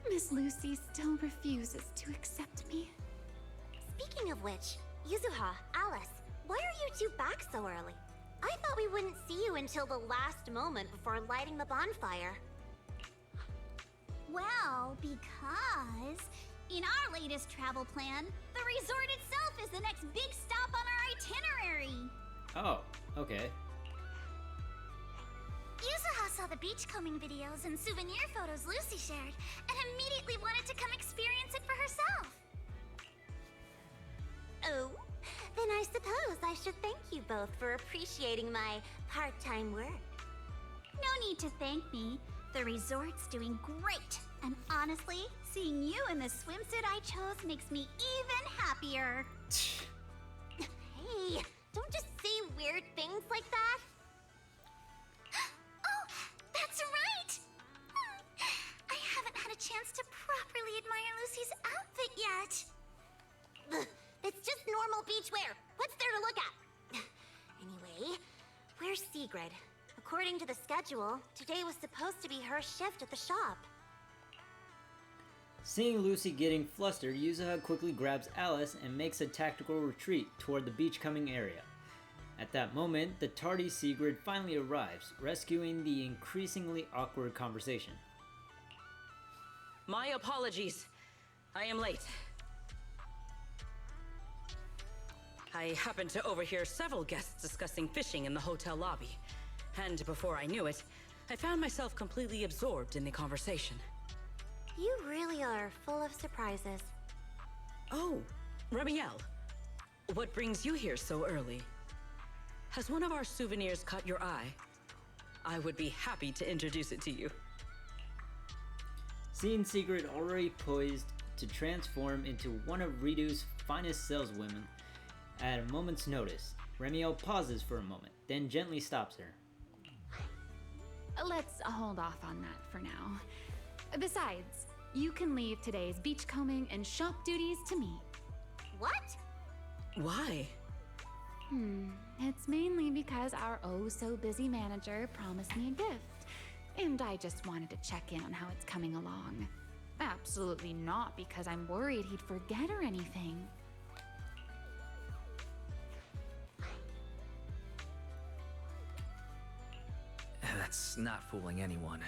Miss Lucy still refuses to accept me. Speaking of which, Yuzuha, Alice, why are you two back so early? I thought we wouldn't see you until the last moment before lighting the bonfire. Well, because in our latest travel plan, the resort itself is the next big stop on our itinerary. Oh, okay. Yuzuha saw the beachcombing videos and souvenir photos Lucy shared and immediately wanted to come experience it for herself. Oh, then I suppose I should thank you both for appreciating my part-time work. No need to thank me. The resort's doing great. And honestly, seeing you in the swimsuit I chose makes me even happier. Hey, don't just say weird things like that. Oh, that's right! I haven't had a chance to properly admire Lucy's outfit yet. Ugh, it's just normal beachwear. What's there to look at? Anyway, where's Sigrid? According to the schedule, today was supposed to be her shift at the shop. Seeing Lucy getting flustered, Yuzuha quickly grabs Alice and makes a tactical retreat toward the beachcombing area. At that moment, the tardy Sigrid finally arrives, rescuing the increasingly awkward conversation. My apologies. I am late. I happened to overhear several guests discussing fishing in the hotel lobby. And before I knew it, I found myself completely absorbed in the conversation. You really are full of surprises. Oh, Remiel. What brings you here so early? Has one of our souvenirs caught your eye? I would be happy to introduce it to you. Seeing Sigrid already poised to transform into one of Ridu's finest saleswomen at a moment's notice, Remiel pauses for a moment, then gently stops her. Let's hold off on that for now. Besides, you can leave today's beachcombing and shop duties to me. What? Why? It's mainly because our oh-so-busy manager promised me a gift, and I just wanted to check in on how it's coming along. Absolutely not because I'm worried he'd forget or anything. That's not fooling anyone.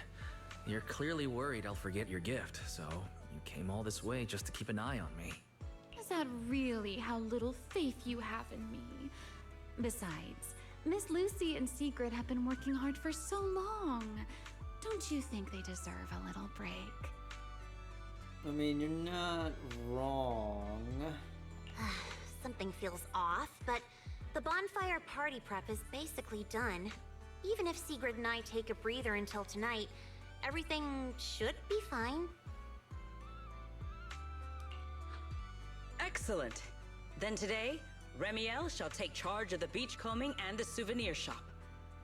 You're clearly worried I'll forget your gift, so you came all this way just to keep an eye on me. Is that really how little faith you have in me? Besides, Miss Lucy and Sigrid have been working hard for so long. Don't you think they deserve a little break? I mean, you're not wrong. Something feels off, but the bonfire party prep is basically done. Even if Sigrid and I take a breather until tonight, everything should be fine. Excellent. Then today, Remiel shall take charge of the beachcombing and the souvenir shop.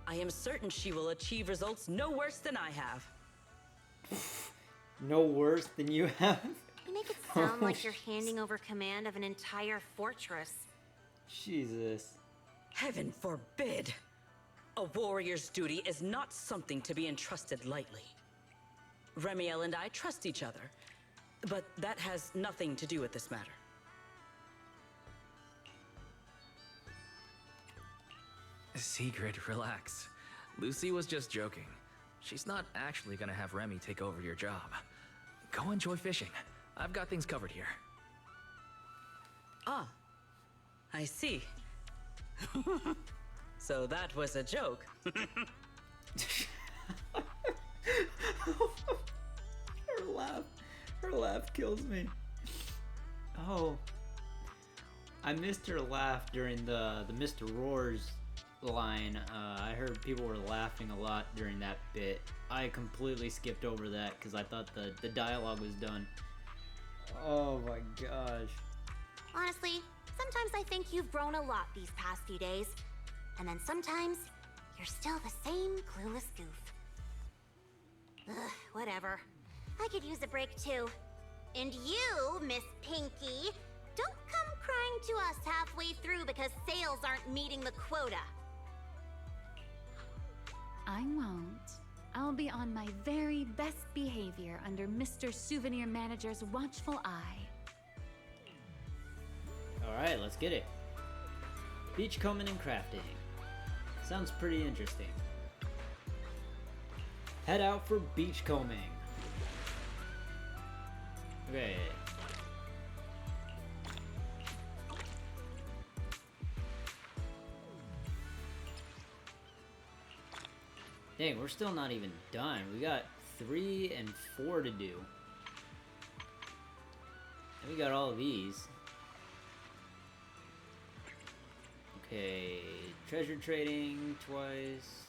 I am certain she will achieve results no worse than I have. No worse than you have? You make it sound like you're handing over command of an entire fortress. Jesus. Heaven forbid! A warrior's duty is not something to be entrusted lightly. Remiel and I trust each other, but that has nothing to do with this matter. Sigrid, relax. Lucy was just joking. She's not actually gonna have Remy take over your job. Go enjoy fishing. I've got things covered here. Ah, I see. So that was a joke. Her laugh kills me. Oh. I missed her laugh during the Mr. Roars line. I heard people were laughing a lot during that bit. I completely skipped over that because I thought the dialogue was done. Oh my gosh. Honestly, sometimes I think you've grown a lot these past few days. And then sometimes, you're still the same clueless goof. Ugh, whatever. I could use a break too. And you, Miss Pinky, don't come crying to us halfway through because sales aren't meeting the quota. I won't. I'll be on my very best behavior under Mr. Souvenir Manager's watchful eye. Alright, let's get it. Beachcombing and crafting. Sounds pretty interesting. Head out for beachcombing. Okay. Dang, we're still not even done. We got 3 and 4 to do. And we got all of these. Okay, treasure trading twice.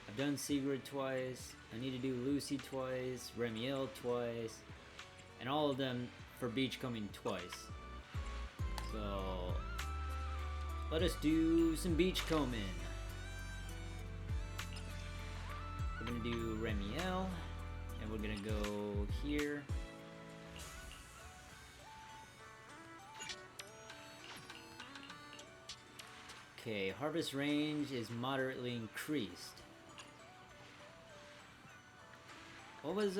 I've done Sigrid twice. I need to do Lucy twice, Remiel twice, and all of them for beachcombing twice. So let us do some beachcombing. We're gonna do Remiel, and we're gonna go here. Okay, harvest range is moderately increased. What was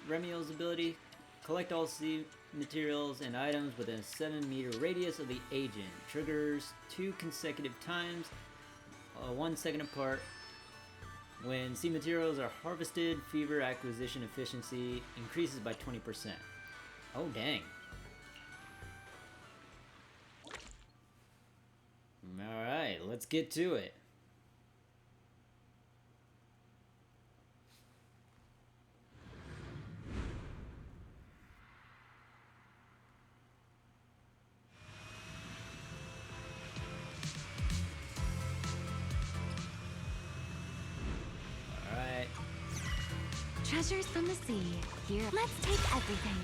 Remiel's ability? Collect all sea materials and items within a 7-meter radius of the agent. Triggers 2 consecutive times, 1 second apart. When sea materials are harvested, fever acquisition efficiency increases by 20%. Oh, dang. Alright, let's get to it. Alright. Treasures from the sea. Here, let's take everything.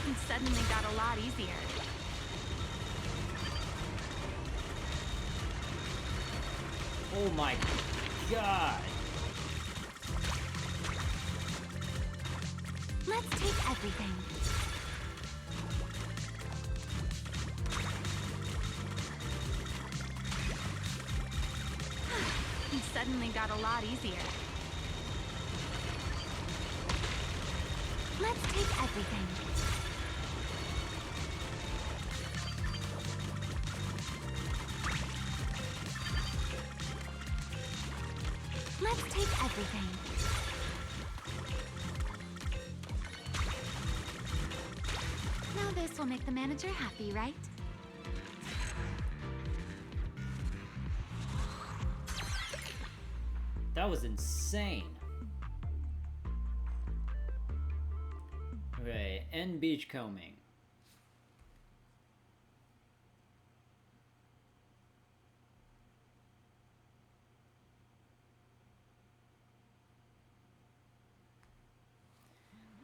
It suddenly got a lot easier. Oh my god. Let's take everything. It suddenly got a lot easier. Let's take everything. Let's take everything. Now this will make the manager happy, right? That was insane. Okay, and beachcombing.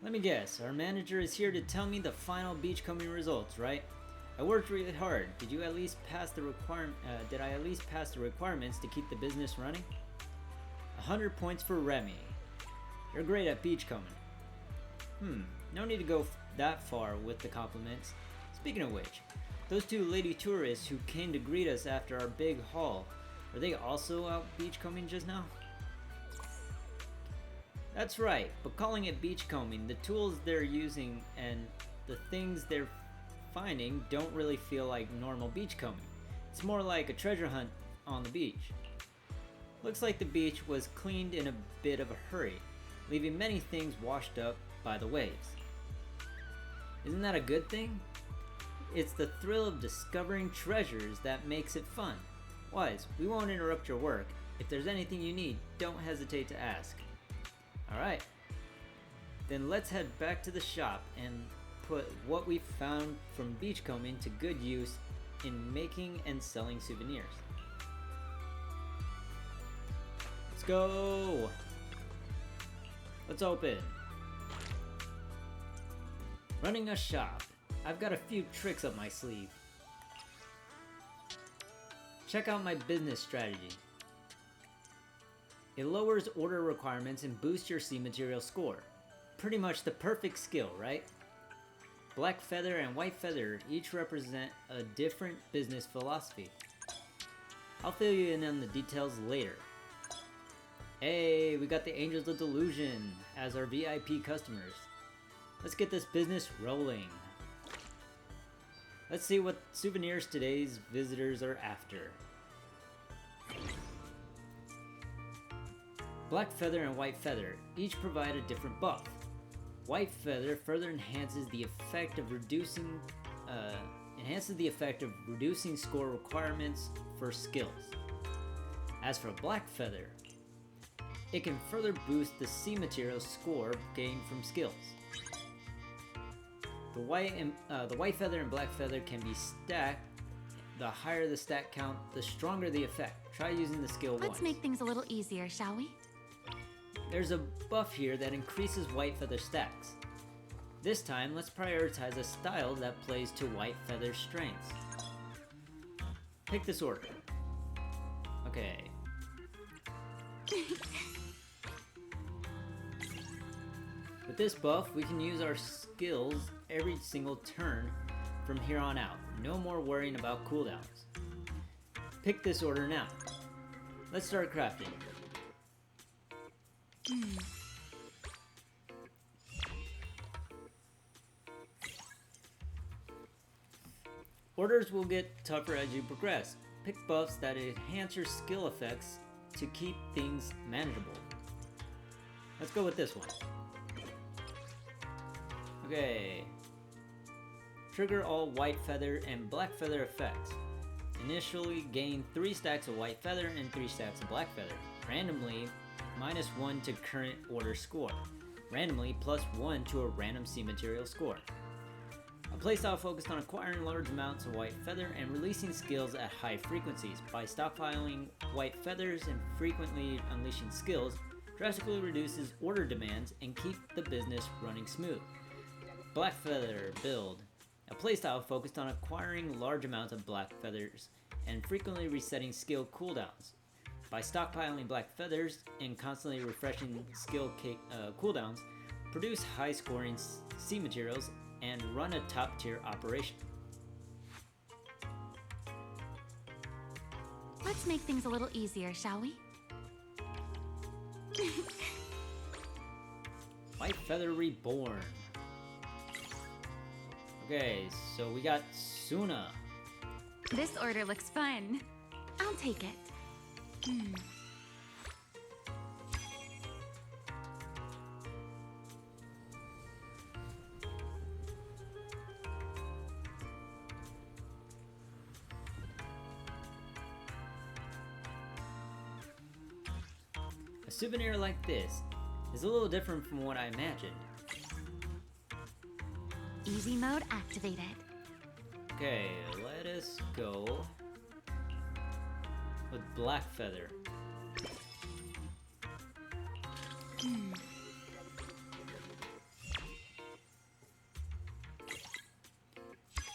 Let me guess, our manager is here to tell me the final beachcombing results, right? I worked really hard. Did I at least pass the requirements to keep the business running? 100 points for Remy. You're great at beachcombing. No need to go that far with the compliments. Speaking of which, those two lady tourists who came to greet us after our big haul, are they also out beachcombing just now? That's right, but calling it beachcombing, the tools they're using and the things they're finding don't really feel like normal beachcombing. It's more like a treasure hunt on the beach. Looks like the beach was cleaned in a bit of a hurry, leaving many things washed up by the waves. Isn't that a good thing? It's the thrill of discovering treasures that makes it fun. Wise, we won't interrupt your work. If there's anything you need, don't hesitate to ask. Alright, then let's head back to the shop and put what we found from beachcombing to good use in making and selling souvenirs. Let's go! Let's open. Running a shop. I've got a few tricks up my sleeve. Check out my business strategy. It lowers order requirements and boosts your C material score. Pretty much the perfect skill, right? Black Feather and White Feather each represent a different business philosophy. I'll fill you in on the details later. Hey, we got the Angels of Delusion as our VIP customers. Let's get this business rolling. Let's see what souvenirs today's visitors are after. Black Feather and White Feather each provide a different buff. White Feather further enhances the effect of reducing score requirements for skills. As for Black Feather, it can further boost the C material score gained from skills. The White Feather and Black Feather can be stacked. The higher the stack count, the stronger the effect. Try using the skill once. Let's make things a little easier, shall we? There's a buff here that increases White Feather stacks. This time, let's prioritize a style that plays to White Feather's strengths. Pick this order. Okay. With this buff, we can use our skills every single turn from here on out. No more worrying about cooldowns. Pick this order now. Let's start crafting. Orders will get tougher as you progress. Pick buffs that enhance your skill effects to keep things manageable. Let's go with this one. Okay. Trigger all White Feather and Black Feather effects. Initially gain 3 stacks of White Feather and 3 stacks of Black Feather. Randomly, -1 to current order score. Randomly, +1 to a random C material score. A playstyle focused on acquiring large amounts of White Feather and releasing skills at high frequencies. By stockpiling White Feathers and frequently unleashing skills, drastically reduces order demands and keep the business running smooth. Black Feather build. A playstyle focused on acquiring large amounts of Black Feathers and frequently resetting skill cooldowns. By stockpiling Black Feathers and constantly refreshing skill cooldowns, produce high-scoring C materials and run a top-tier operation. Let's make things a little easier, shall we? White Feather Reborn. Okay, so we got Suna. This order looks fun. I'll take it. A souvenir like this is a little different from what I imagined. Easy mode activated. Okay, let us go with Black Feather.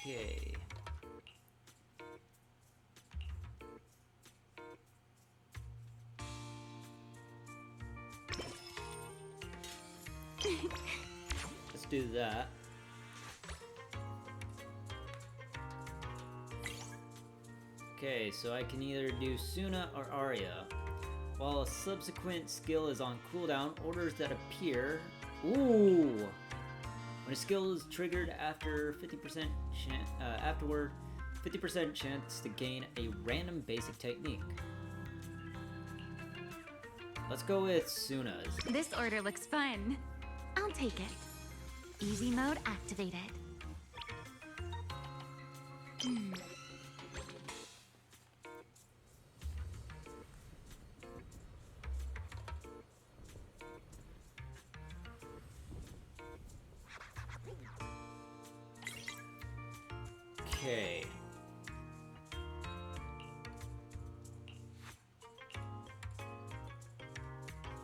Okay. Let's do that. Okay, so I can either do Suna or Arya. While a subsequent skill is on cooldown, orders that appear... Ooh! When a skill is triggered after 50% afterward, 50% chance to gain a random basic technique. Let's go with Suna's. This order looks fun. I'll take it. Easy mode activated. Okay.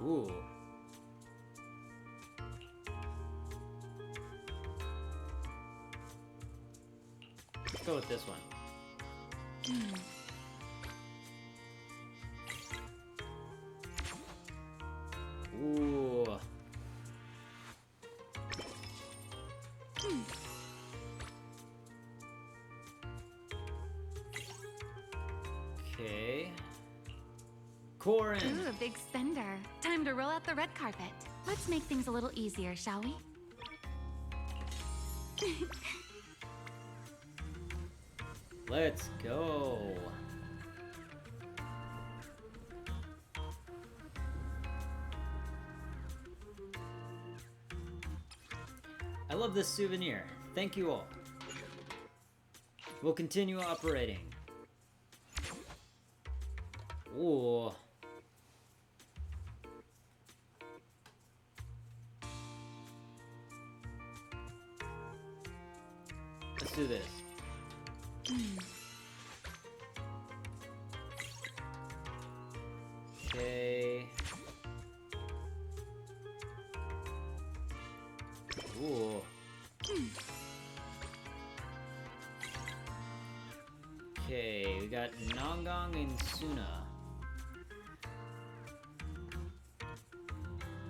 Ooh. Let's go with this one. Ooh. Okay. Corin. Ooh, a big spender. Time to roll out the red carpet. Let's make things a little easier, shall we? Let's go. I love this souvenir. Thank you all. We'll continue operating. Ooh. Let's do this. Okay. Ooh. Okay, we got Nongong and Suna.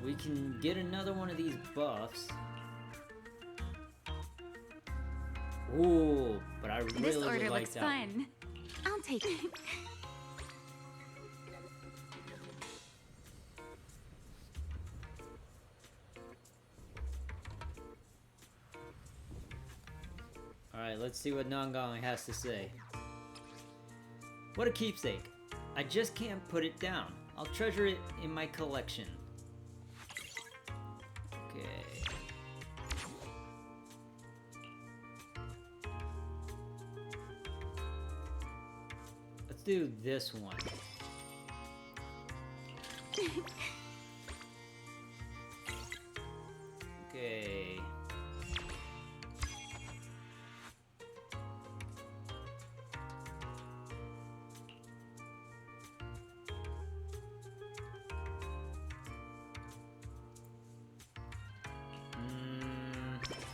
We can get another one of these buffs. Ooh, but I really This would order like looks that one. fun. I'll take it. Alright, let's see what Nongong has to say. What a keepsake. I just can't put it down. I'll treasure it in my collection. Okay. Let's do this one. Okay.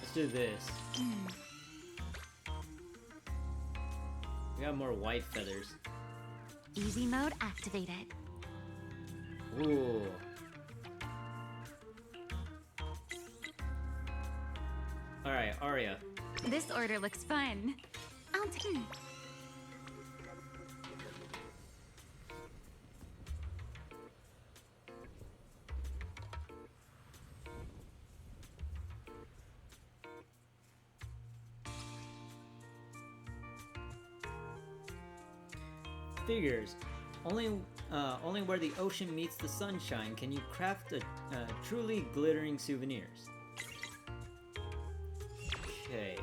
Let's do this. We got more white feathers. Easy mode activated. Ooh. Alright, Arya. This order looks fun. I'll take it. Figures. Only where the ocean meets the sunshine can you craft a truly glittering souvenirs. Okay.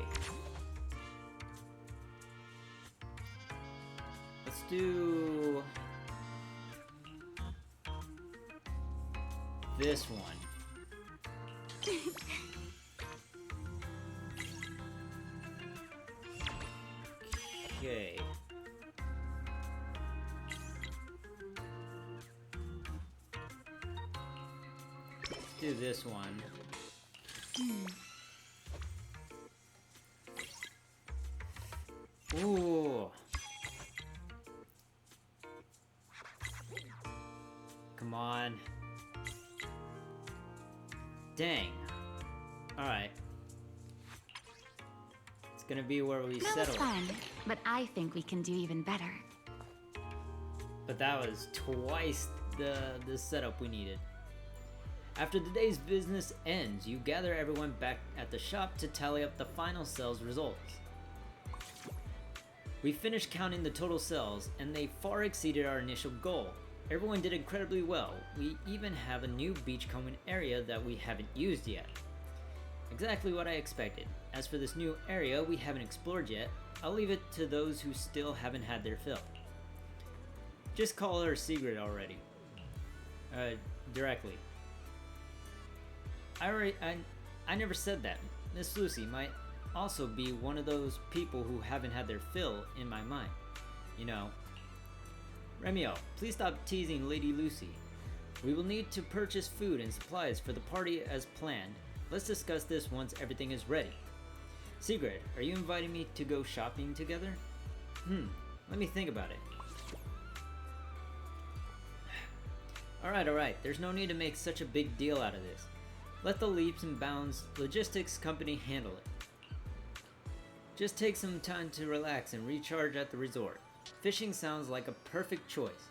Let's do this one. Okay. Let's do this one. Ooh. Come on. Dang. Alright. It's gonna be where we That was settle. fun, but I think we can do even better. But that was twice the setup we needed. After the day's business ends, you gather everyone back at the shop to tally up the final sales results. We finished counting the total sales, and they far exceeded our initial goal. Everyone did incredibly well. We even have a new beachcombing area that we haven't used yet. Exactly what I expected. As for this new area we haven't explored yet, I'll leave it to those who still haven't had their fill. Just call her Sigrid already. Directly. I never said that. Miss Lucy might also be one of those people who haven't had their fill in my mind. You know. Remio, please stop teasing Lady Lucy. We will need to purchase food and supplies for the party as planned. Let's discuss this once everything is ready. Sigrid, are you inviting me to go shopping together? Let me think about it. Alright, there's no need to make such a big deal out of this. Let the Leaps and Bounds Logistics Company handle it. Just take some time to relax and recharge at the resort. Fishing sounds like a perfect choice.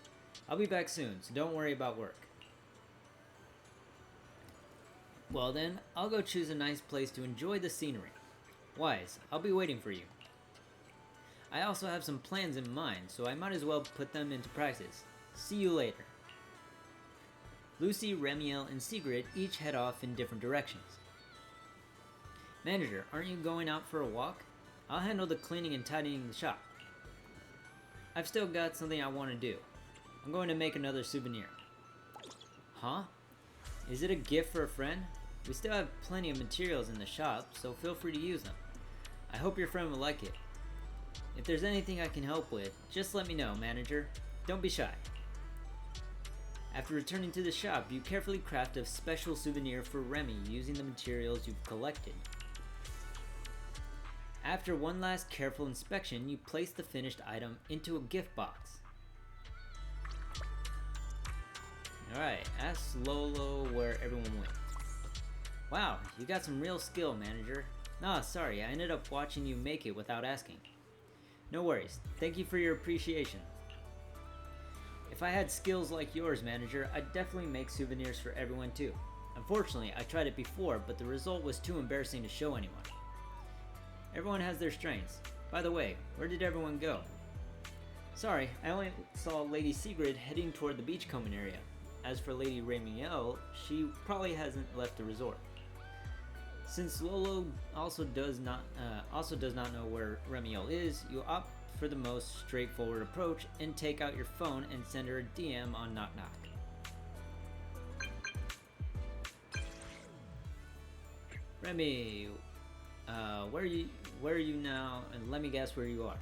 I'll be back soon, so don't worry about work. Well then, I'll go choose a nice place to enjoy the scenery. Wise, I'll be waiting for you. I also have some plans in mind, so I might as well put them into practice. See you later. Lucy, Remiel, and Sigrid each head off in different directions. Manager, aren't you going out for a walk? I'll handle the cleaning and tidying the shop. I've still got something I want to do. I'm going to make another souvenir. Huh? Is it a gift for a friend? We still have plenty of materials in the shop, so feel free to use them. I hope your friend will like it. If there's anything I can help with, just let me know, manager. Don't be shy. After returning to the shop, you carefully craft a special souvenir for Remy using the materials you've collected. After one last careful inspection, you place the finished item into a gift box. Alright, ask Lolo where everyone went. Wow, you got some real skill, manager. Nah, sorry, I ended up watching you make it without asking. No worries, thank you for your appreciation. If I had skills like yours, manager, I'd definitely make souvenirs for everyone too. Unfortunately, I tried it before, but the result was too embarrassing to show anyone. Everyone has their strengths. By the way, where did everyone go? Sorry, I only saw Lady Sigrid heading toward the beachcombing area. As for Lady Remiel, she probably hasn't left the resort. Since Lolo also does not know where Remiel is, you opt for the most straightforward approach and take out your phone and send her a DM on Knock Knock. Remy, where are you now? And let me guess where you are.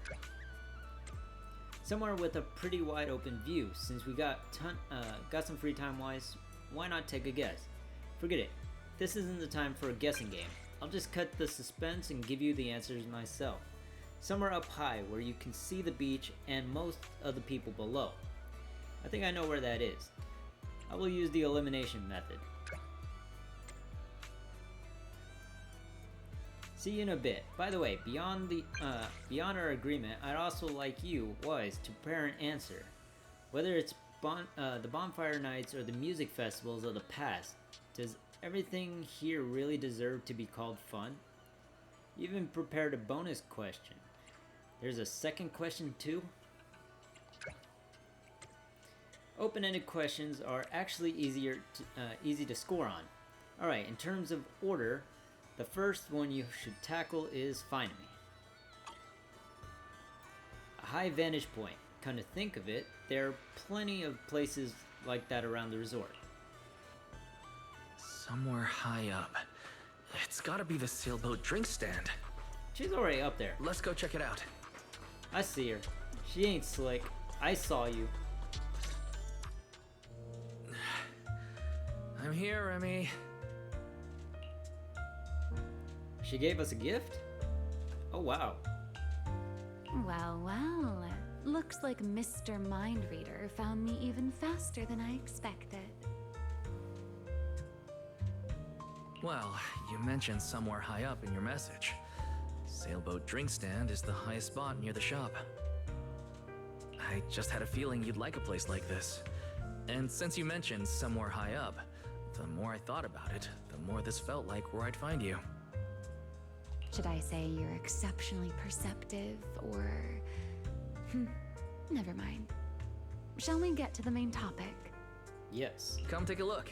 Somewhere with a pretty wide open view. Since we got some free time wise, why not take a guess? Forget it. This isn't the time for a guessing game. I'll just cut the suspense and give you the answers myself. Somewhere up high where you can see the beach and most of the people below. I think I know where that is. I will use the elimination method. See you in a bit. By the way, beyond our agreement, I'd also like you, Wise, to prepare an answer. Whether it's the bonfire nights or the music festivals of the past, does everything here really deserve to be called fun? You even prepared a bonus question. There's a second question too? Open-ended questions are actually easy to score on. Alright, in terms of order, the first one you should tackle is Find Me. A high vantage point. Come to think of it, there are plenty of places like that around the resort. Somewhere high up. It's gotta be the sailboat drink stand. She's already up there. Let's go check it out. I see her. She ain't slick. I saw you. I'm here, Remy. She gave us a gift? Oh wow. Well, well. Looks like Mr. Mind Reader found me even faster than I expected. Well, you mentioned somewhere high up in your message. Sailboat drink stand is the highest spot near the shop. I just had a feeling you'd like a place like this. And since you mentioned somewhere high up, the more I thought about it, the more this felt like where I'd find you. Should I say you're exceptionally perceptive, or... never mind. Shall we get to the main topic? Yes. Come take a look.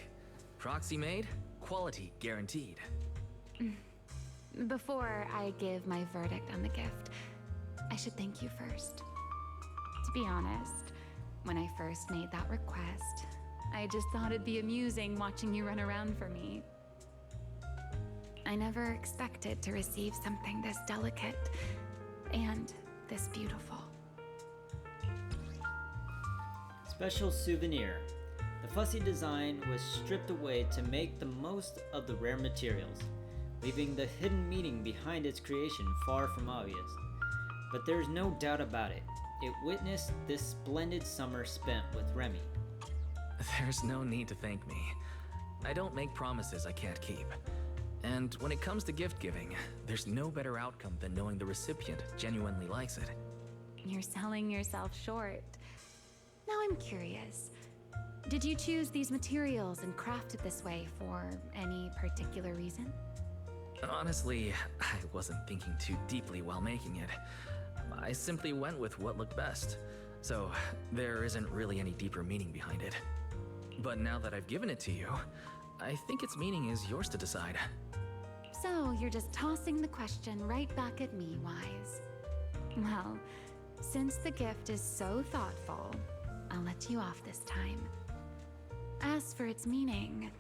Proxy made, quality guaranteed. Before I give my verdict on the gift, I should thank you first. To be honest, when I first made that request, I just thought it'd be amusing watching you run around for me. I never expected to receive something this delicate and this beautiful. Special souvenir. The fussy design was stripped away to make the most of the rare materials, leaving the hidden meaning behind its creation far from obvious. But there's no doubt about it. It witnessed this splendid summer spent with Remy. There's no need to thank me. I don't make promises I can't keep. And when it comes to gift giving, there's no better outcome than knowing the recipient genuinely likes it. You're selling yourself short. Now I'm curious. Did you choose these materials and craft it this way for any particular reason? Honestly, I wasn't thinking too deeply while making it. I simply went with what looked best. So there isn't really any deeper meaning behind it. But now that I've given it to you, I think its meaning is yours to decide. So you're just tossing the question right back at me, Wise. Well, since the gift is so thoughtful, I'll let you off this time. As for its meaning,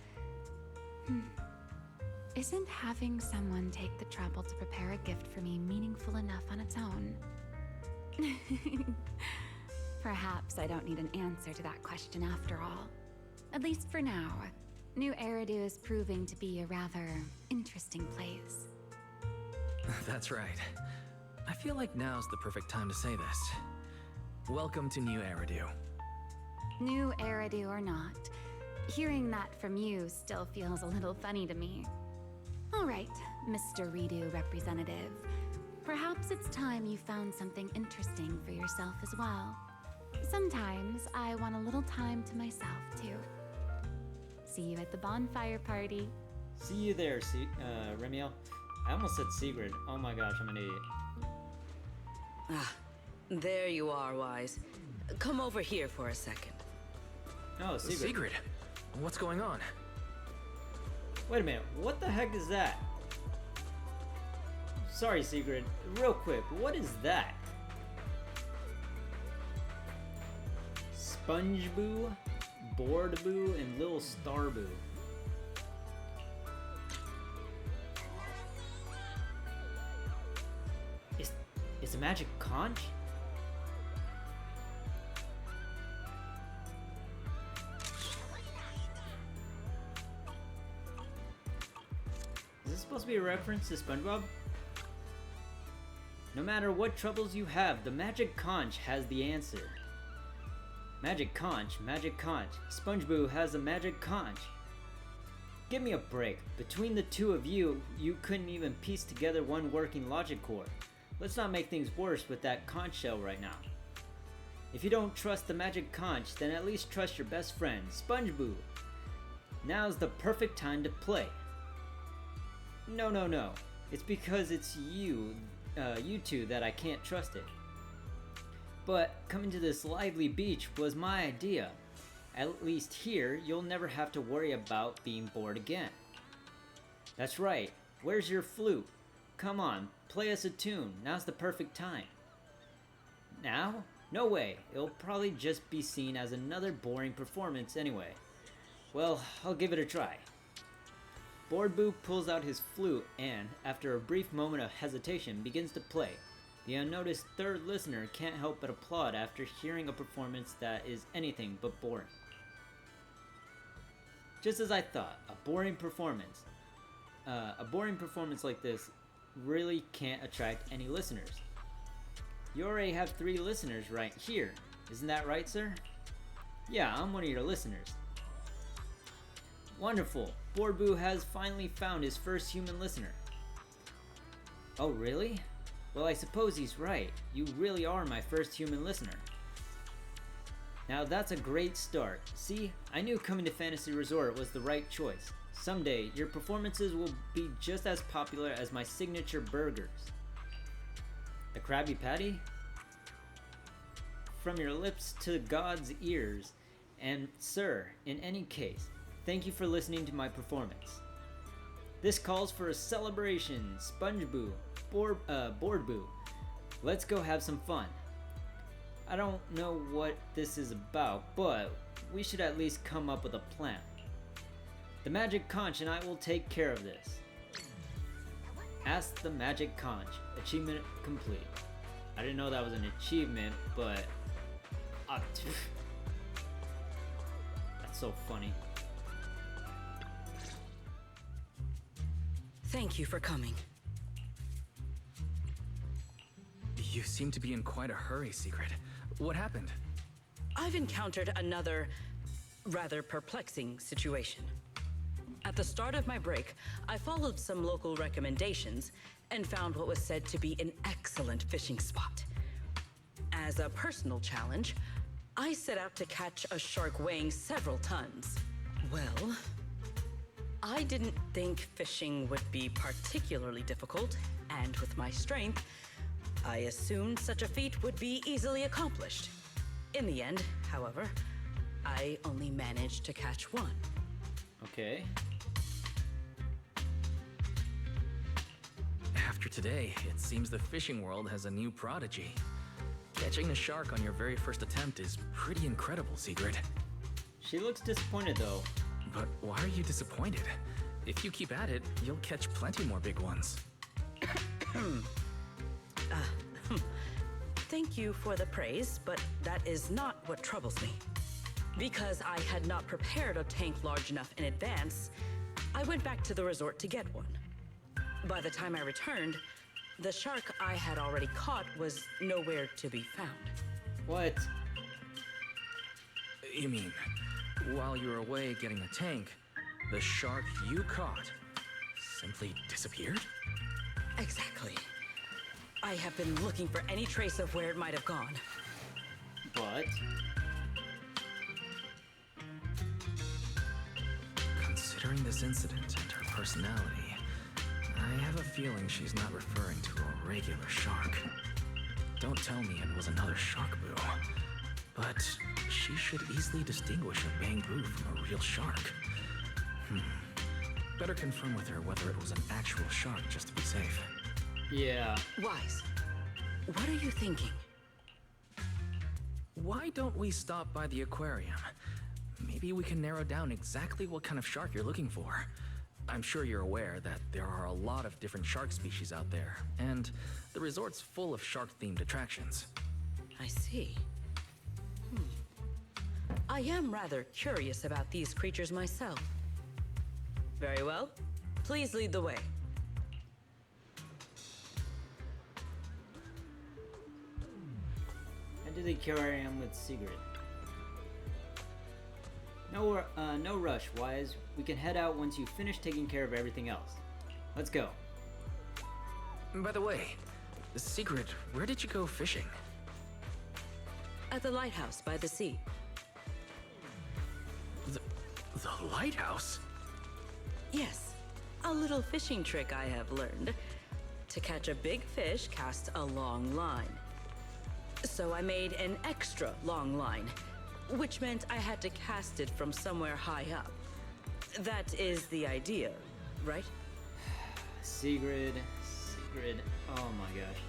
isn't having someone take the trouble to prepare a gift for me meaningful enough on its own? Perhaps I don't need an answer to that question after all. At least for now. New Eridu is proving to be a rather interesting place. That's right. I feel like now's the perfect time to say this. Welcome to New Eridu. New Eridu or not, hearing that from you still feels a little funny to me. All right, Mr. Redo representative. Perhaps it's time you found something interesting for yourself as well. Sometimes I want a little time to myself, too. See you at the bonfire party. See you there, Remiel. I almost said Sigrid. Oh my gosh, I'm an idiot. Ah, there you are, Wise. Come over here for a second. Oh, Sigrid. Sigrid, what's going on? Wait a minute, what the heck is that? Sorry, Sigrid. Real quick, what is that? Spongeboo, Boardboo, and Little Starboo. Is a magic conch? Is this supposed to be a reference to SpongeBob? No matter what troubles you have, the magic conch has the answer. Magic conch, magic conch. SpongeBob has a magic conch. Give me a break. Between the two of you, you couldn't even piece together one working logic core. Let's not make things worse with that conch shell right now. If you don't trust the magic conch, then at least trust your best friend, SpongeBob. Now's the perfect time to play. No. It's because it's you two that I can't trust it. But coming to this lively beach was my idea. At least here, you'll never have to worry about being bored again. That's right. Where's your flute? Come on, play us a tune. Now's the perfect time. Now? No way. It'll probably just be seen as another boring performance anyway. Well, I'll give it a try. Boardboo pulls out his flute and, after a brief moment of hesitation, begins to play. The unnoticed third listener can't help but applaud after hearing a performance that is anything but boring. Just as I thought, a boring performance like this really can't attract any listeners. You already have 3 listeners right here, isn't that right, sir? Yeah, I'm one of your listeners. Wonderful! Borboo has finally found his first human listener. Oh, really? Well, I suppose he's right. You really are my first human listener. Now that's a great start. See, I knew coming to Fantasy Resort was the right choice. Someday, your performances will be just as popular as my signature burgers. The Krabby Patty? From your lips to God's ears. And sir, in any case, thank you for listening to my performance. This calls for a celebration, SpongeBoo, Borboo. Let's go have some fun. I don't know what this is about, but we should at least come up with a plan. The Magic Conch and I will take care of this. Ask the Magic Conch. Achievement complete. I didn't know that was an achievement, but... that's so funny. Thank you for coming. You seem to be in quite a hurry, Sigrid. What happened? I've encountered another rather perplexing situation. At the start of my break, I followed some local recommendations and found what was said to be an excellent fishing spot. As a personal challenge, I set out to catch a shark weighing several tons. Well, I didn't think fishing would be particularly difficult, and with my strength, I assumed such a feat would be easily accomplished. In the end, however, I only managed to catch one. Okay. After today, it seems the fishing world has a new prodigy. Catching a shark on your very first attempt is pretty incredible, Sigrid. She looks disappointed though. But why are you disappointed? If you keep at it, you'll catch plenty more big ones. Thank you for the praise, but that is not what troubles me. Because I had not prepared a tank large enough in advance, I went back to the resort to get one. By the time I returned, the shark I had already caught was nowhere to be found. What? You mean, while you were away getting a tank, the shark you caught simply disappeared? Exactly. I have been looking for any trace of where it might have gone. But... Considering this incident and her personality, I have a feeling she's not referring to a regular shark. Don't tell me it was another shark boo. But she should easily distinguish a bamboo from a real shark. Better confirm with her whether it was an actual shark just to be safe. yeah. Wise, what are you thinking? Why don't we stop by the aquarium? Maybe we can narrow down exactly what kind of shark you're looking for. I'm sure you're aware that there are a lot of different shark species out there, and the resort's full of shark-themed attractions. I see. I am rather curious about these creatures myself. Very well. Please lead the way. Head to the aquarium with Sigrid. No rush, Wise. We can head out once you finish taking care of everything else. Let's go. By the way, Sigrid, where did you go fishing? At the lighthouse by the sea. The lighthouse? Yes, a little fishing trick I have learned. To catch a big fish, cast a long line. So I made an extra long line, which meant I had to cast it from somewhere high up. That is the idea, right? Sigrid. Oh my gosh.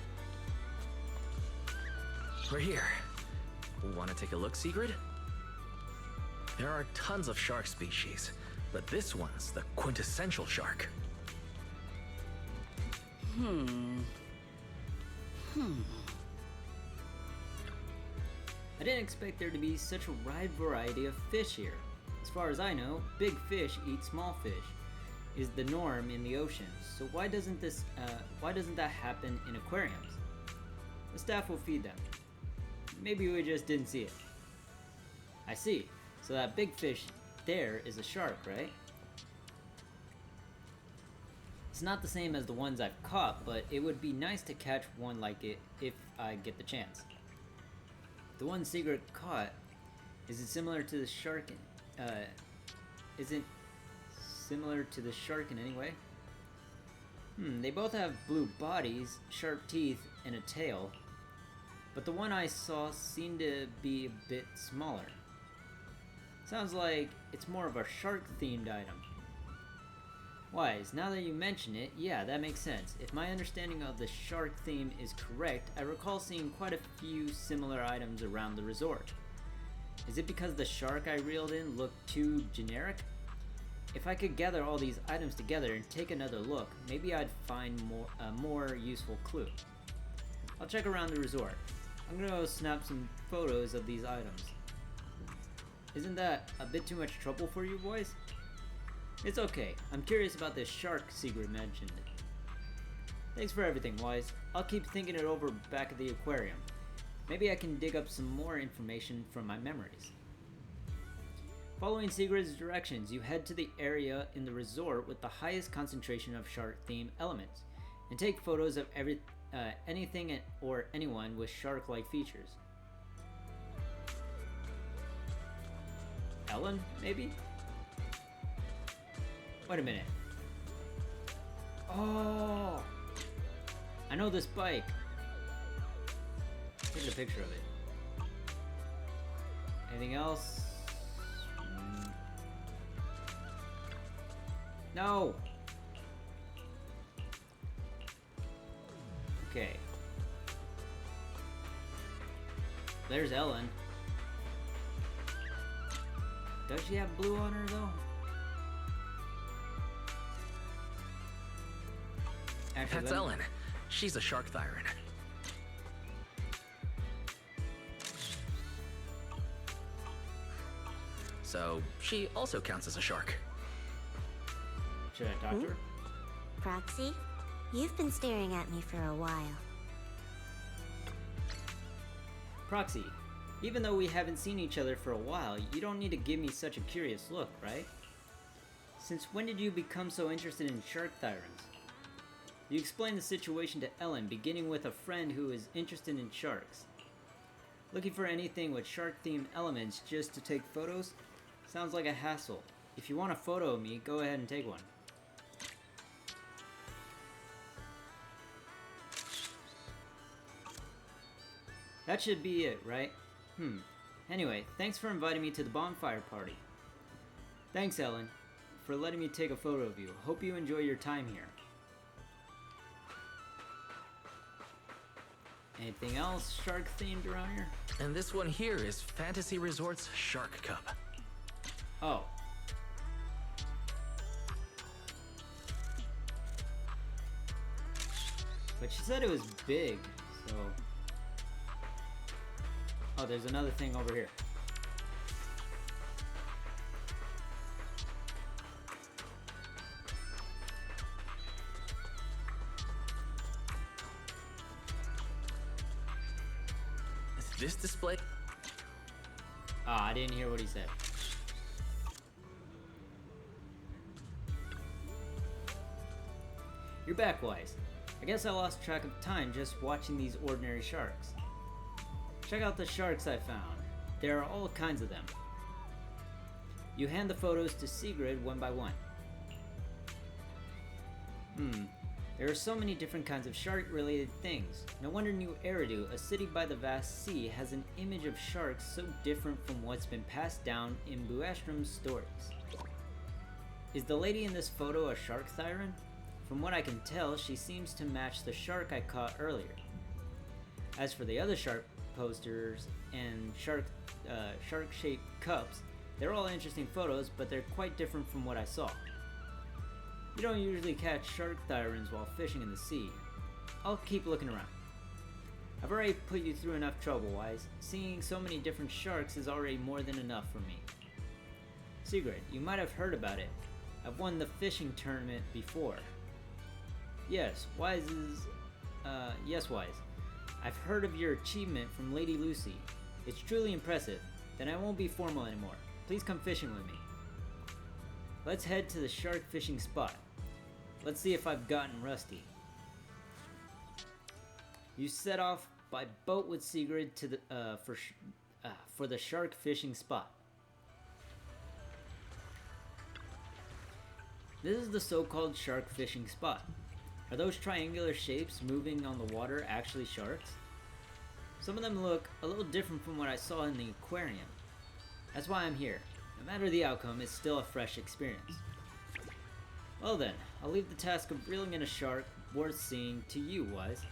We're here. Want to take a look, Sigrid? There are tons of shark species, but this one's the quintessential shark. I didn't expect there to be such a wide variety of fish here. As far as I know, big fish eat small fish is the norm in the ocean. So why doesn't that happen in aquariums? The staff will feed them. Maybe we just didn't see it. I see. So that big fish there is a shark, right? It's not the same as the ones I've caught, but it would be nice to catch one like it if I get the chance. The one Sigrid caught, is it similar to the shark? Isn't similar to the shark in any way? They both have blue bodies, sharp teeth, and a tail. But the one I saw seemed to be a bit smaller. Sounds like it's more of a shark-themed item. Wise, now that you mention it, yeah, that makes sense. If my understanding of the shark theme is correct, I recall seeing quite a few similar items around the resort. Is it because the shark I reeled in looked too generic? If I could gather all these items together and take another look, maybe I'd find a more useful clue. I'll check around the resort. I'm gonna go snap some photos of these items. Isn't that a bit too much trouble for you boys? It's okay. I'm curious about this shark Sigrid mentioned. Thanks for everything, Wise. I'll keep thinking it over back at the aquarium. Maybe I can dig up some more information from my memories. Following Sigrid's directions, you head to the area in the resort with the highest concentration of shark-themed elements, and take photos of anything or anyone with shark-like features. Ellen, maybe? Wait a minute. Oh! I know this bike. Take a picture of it. Anything else? No! Okay. There's Ellen. Does she have blue on her though? Actually, That's Ellen. She's a shark thyron. So, she also counts as a shark. Should I talk to her? Proxy, you've been staring at me for a while. Proxy, even though we haven't seen each other for a while, you don't need to give me such a curious look, right? Since when did you become so interested in shark thyrons? You explained the situation to Ellen, beginning with a friend who is interested in sharks. Looking for anything with shark-themed elements just to take photos? Sounds like a hassle. If you want a photo of me, go ahead and take one. That should be it, right? Anyway, thanks for inviting me to the Bonfire Party. Thanks, Ellen, for letting me take a photo of you. Hope you enjoy your time here. Anything else shark-themed around here? And this one here is Fantasy Resort's Shark Cup. Oh. But she said it was big, so... Oh, there's another thing over here. Is this display? Ah, I didn't hear what he said. You're back, Wise. I guess I lost track of time just watching these ordinary sharks. Check out the sharks I found. There are all kinds of them. You hand the photos to Sigrid one by one. There are so many different kinds of shark-related things. No wonder New Eridu, a city by the vast sea, has an image of sharks so different from what's been passed down in Buestrom's stories. Is the lady in this photo a shark thyron? From what I can tell, she seems to match the shark I caught earlier. As for the other shark posters and shark-shaped cups, they're all interesting photos, but they're quite different from what I saw. You don't usually catch shark thyrons while fishing in the sea. I'll keep looking around. I've already put you through enough trouble, Wise. Seeing so many different sharks is already more than enough for me. Sigrid, you might have heard about it. I've won the fishing tournament before. Yes, Wise. I've heard of your achievement from Lady Lucy. It's truly impressive. Then I won't be formal anymore. Please come fishing with me. Let's head to the shark fishing spot. Let's see if I've gotten rusty. You set off by boat with Sigrid to the for the shark fishing spot. This is the so-called shark fishing spot. Are those triangular shapes moving on the water actually sharks? Some of them look a little different from what I saw in the aquarium. That's why I'm here. No matter the outcome, it's still a fresh experience. Well then, I'll leave the task of reeling in a shark worth seeing to you, Wise.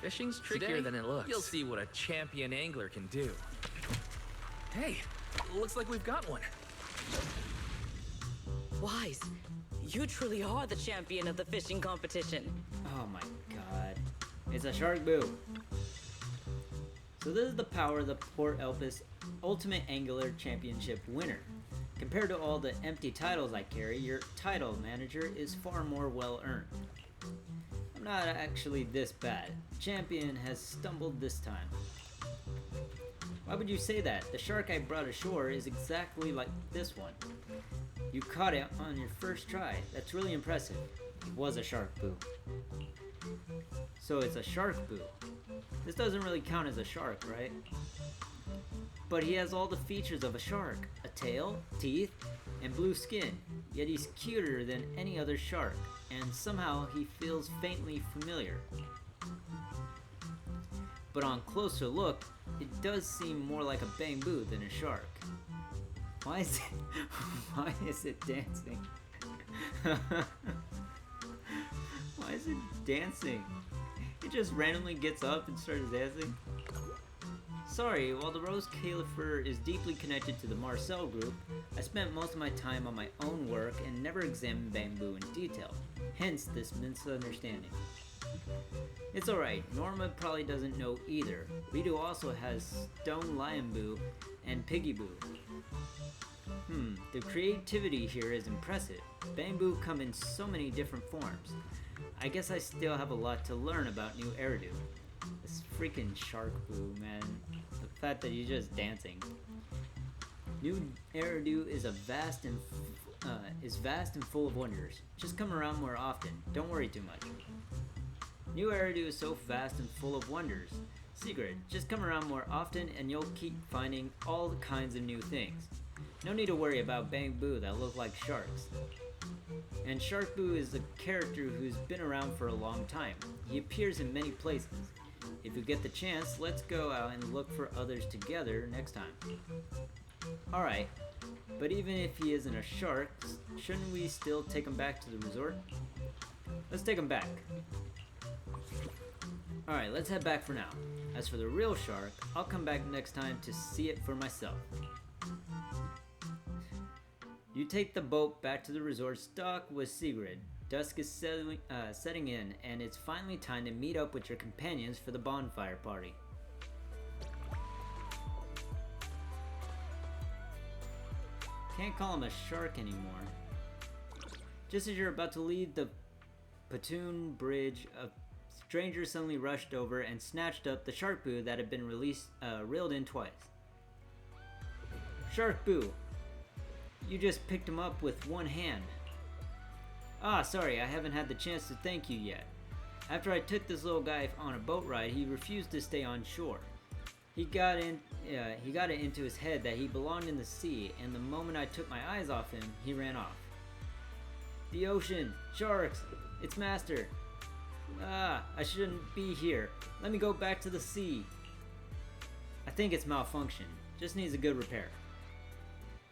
Fishing's trickier than it looks. You'll see what a champion angler can do. Hey, looks like we've got one. Wise, you truly are the champion of the fishing competition. Oh my god. It's a shark boo. So this is the power of the Port Elpis Ultimate Angler Championship winner. Compared to all the empty titles I carry, your title manager is far more well earned. I'm not actually this bad. Champion has stumbled this time. Why would you say that? The shark I brought ashore is exactly like this one. You caught it on your first try. That's really impressive. It was a shark boo. So it's a shark boo. This doesn't really count as a shark, right? But he has all the features of a shark. A tail, teeth, and blue skin. Yet he's cuter than any other shark. And somehow he feels faintly familiar. But on closer look, it does seem more like a bamboo than a shark. Why is it dancing? Why is it dancing? It just randomly gets up and starts dancing? Sorry, while the Rose Califer is deeply connected to the Marcel group, I spent most of my time on my own work and never examined bamboo in detail. Hence this misunderstanding. It's alright, Norma probably doesn't know either. Ritu also has stone lion boo and piggy boo. The creativity here is impressive. Bamboo come in so many different forms. I guess I still have a lot to learn about new Eridu. This freaking shark boo, man. The fact that you're just dancing. New Eridu is vast and full of wonders. Just come around more often. Don't worry too much. New Eridu is so vast and full of wonders. Sigrid, just come around more often and you'll keep finding all kinds of new things. No need to worry about bamboo that look like sharks. And Shark Boo is a character who's been around for a long time. He appears in many places. If you get the chance, let's go out and look for others together next time. Alright, but even if he isn't a shark, shouldn't we still take him back to the resort? Let's take him back. Alright, let's head back for now. As for the real shark, I'll come back next time to see it for myself. You take the boat back to the resort stuck with Sigrid. Dusk is setting in, and it's finally time to meet up with your companions for the bonfire party. Can't call him a shark anymore. Just as you're about to leave the pontoon bridge, a stranger suddenly rushed over and snatched up the shark boo that had been reeled in twice. Shark boo! You just picked him up with one hand. Ah, sorry, I haven't had the chance to thank you yet. After I took this little guy on a boat ride, he refused to stay on shore. He got it into his head that he belonged in the sea, and the moment I took my eyes off him, he ran off. The ocean! Sharks! Its master! Ah, I shouldn't be here. Let me go back to the sea. I think it's malfunctioned. Just needs a good repair.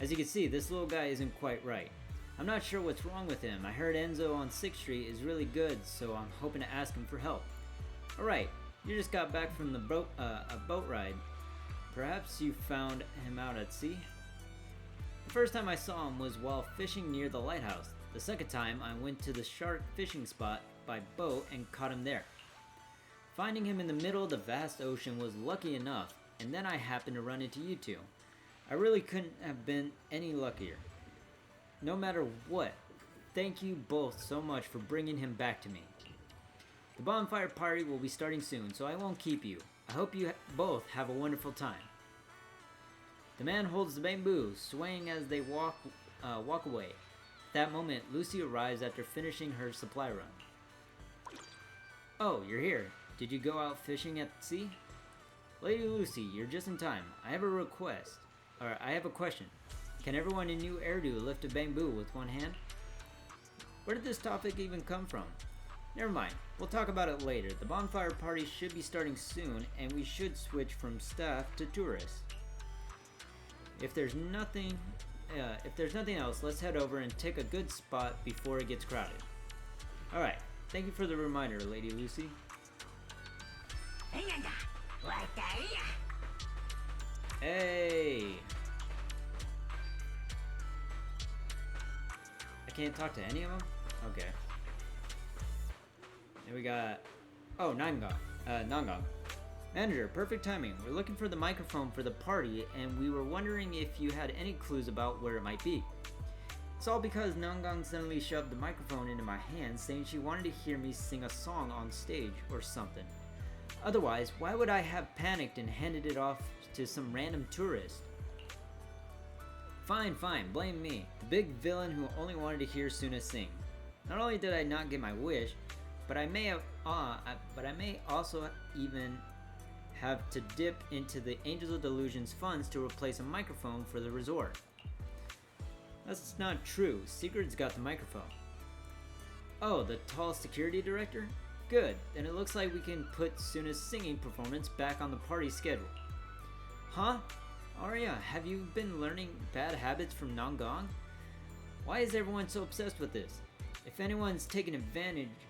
As you can see, this little guy isn't quite right. I'm not sure what's wrong with him. I heard Enzo on 6th Street is really good, so I'm hoping to ask him for help. Alright, you just got back from the a boat ride. Perhaps you found him out at sea? The first time I saw him was while fishing near the lighthouse. The second time, I went to the shark fishing spot by boat and caught him there. Finding him in the middle of the vast ocean was lucky enough, and then I happened to run into you two. I really couldn't have been any luckier. No matter what, thank you both so much for bringing him back to me. The Bonfire Party will be starting soon, so I won't keep you. I hope you both have a wonderful time. The man holds the bamboo, swaying as they walk away. At that moment, Lucy arrives after finishing her supply run. Oh, you're here. Did you go out fishing at sea? Lady Lucy, you're just in time. I have a question. Can everyone in New Erdu lift a bamboo with one hand? Where did this topic even come from? Never mind. We'll talk about it later. The Bonfire Party should be starting soon, and we should switch from staff to tourists. If there's nothing else, let's head over and take a good spot before it gets crowded. Alright, thank you for the reminder, Lady Lucy. Hey! I can't talk to any of them? Okay. Then we got... Oh, Nangong. Manager, perfect timing. We're looking for the microphone for the party, and we were wondering if you had any clues about where it might be. It's all because Nangong suddenly shoved the microphone into my hand, saying she wanted to hear me sing a song on stage or something. Otherwise, why would I have panicked and handed it off to some random tourist? Fine, blame me, the big villain who only wanted to hear Suna sing. Not only did I not get my wish, but I may also even have to dip into the Angels of Delusion's funds to replace a microphone for the resort. That's not true. Sigrid's got the microphone. Oh, the tall security director? Good, then it looks like we can put Suna's singing performance back on the party schedule. Huh? Arya, have you been learning bad habits from Nangong? Why is everyone so obsessed with this? If anyone's taking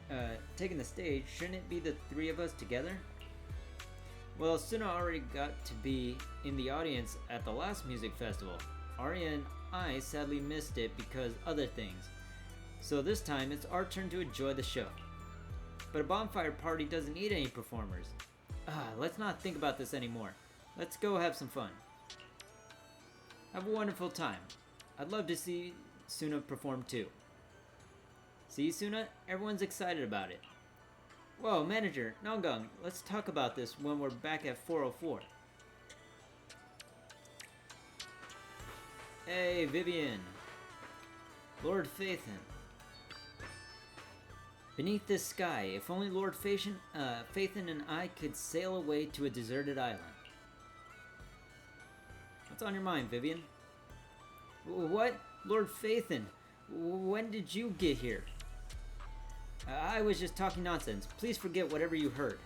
the stage, shouldn't it be the three of us together? Well, Suna already got to be in the audience at the last music festival. Arya and I sadly missed it because other things. So this time, it's our turn to enjoy the show. But a bonfire party doesn't need any performers. Let's not think about this anymore. Let's go have some fun. Have a wonderful time. I'd love to see Suna perform too. See, Suna? Everyone's excited about it. Whoa, manager, Nangong, let's talk about this when we're back at 404. Hey, Vivian. Lord Phaethon. Beneath this sky, if only Lord Phaethon and I could sail away to a deserted island. What's on your mind, Vivian? What? Lord Phaethon? When did you get here? I was just talking nonsense. Please forget whatever you heard.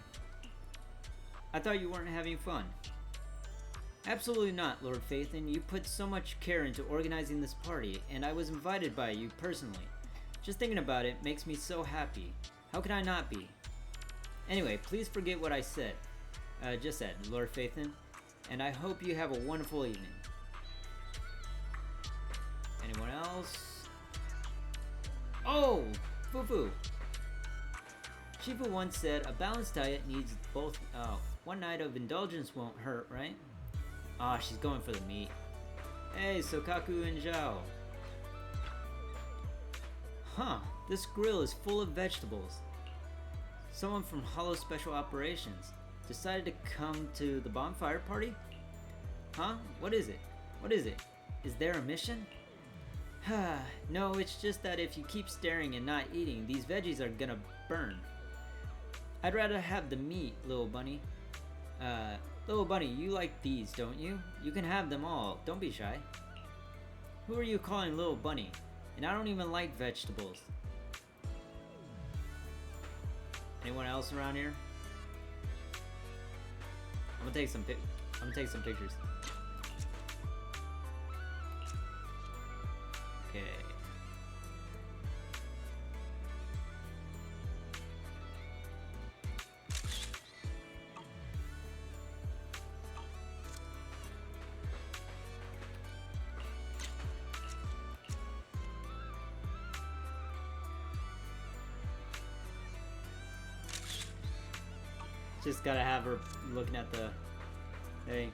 I thought you weren't having fun. Absolutely not, Lord Phaethon. You put so much care into organizing this party, and I was invited by you personally. Just thinking about it makes me so happy. How could I not be? Anyway, please forget what I said. Just said, Lord Phaethon, and I hope you have a wonderful evening. Anyone else? Oh! Fufu! Shifu once said, a balanced diet needs both, one night of indulgence won't hurt, right? Ah, she's going for the meat. Hey, Sokaku and Zhao. Huh, this grill is full of vegetables. Someone from Hollow Special Operations decided to come to the bonfire party? Huh? What is it? What is it? Is there a mission? No, it's just that if you keep staring and not eating, these veggies are gonna burn. I'd rather have the meat, little bunny. Little bunny, you like these, don't you? You can have them all, don't be shy. Who are you calling little bunny? And I don't even like vegetables. Anyone else around here? I'm gonna take some pictures. Okay. Just gotta have her looking at the thing.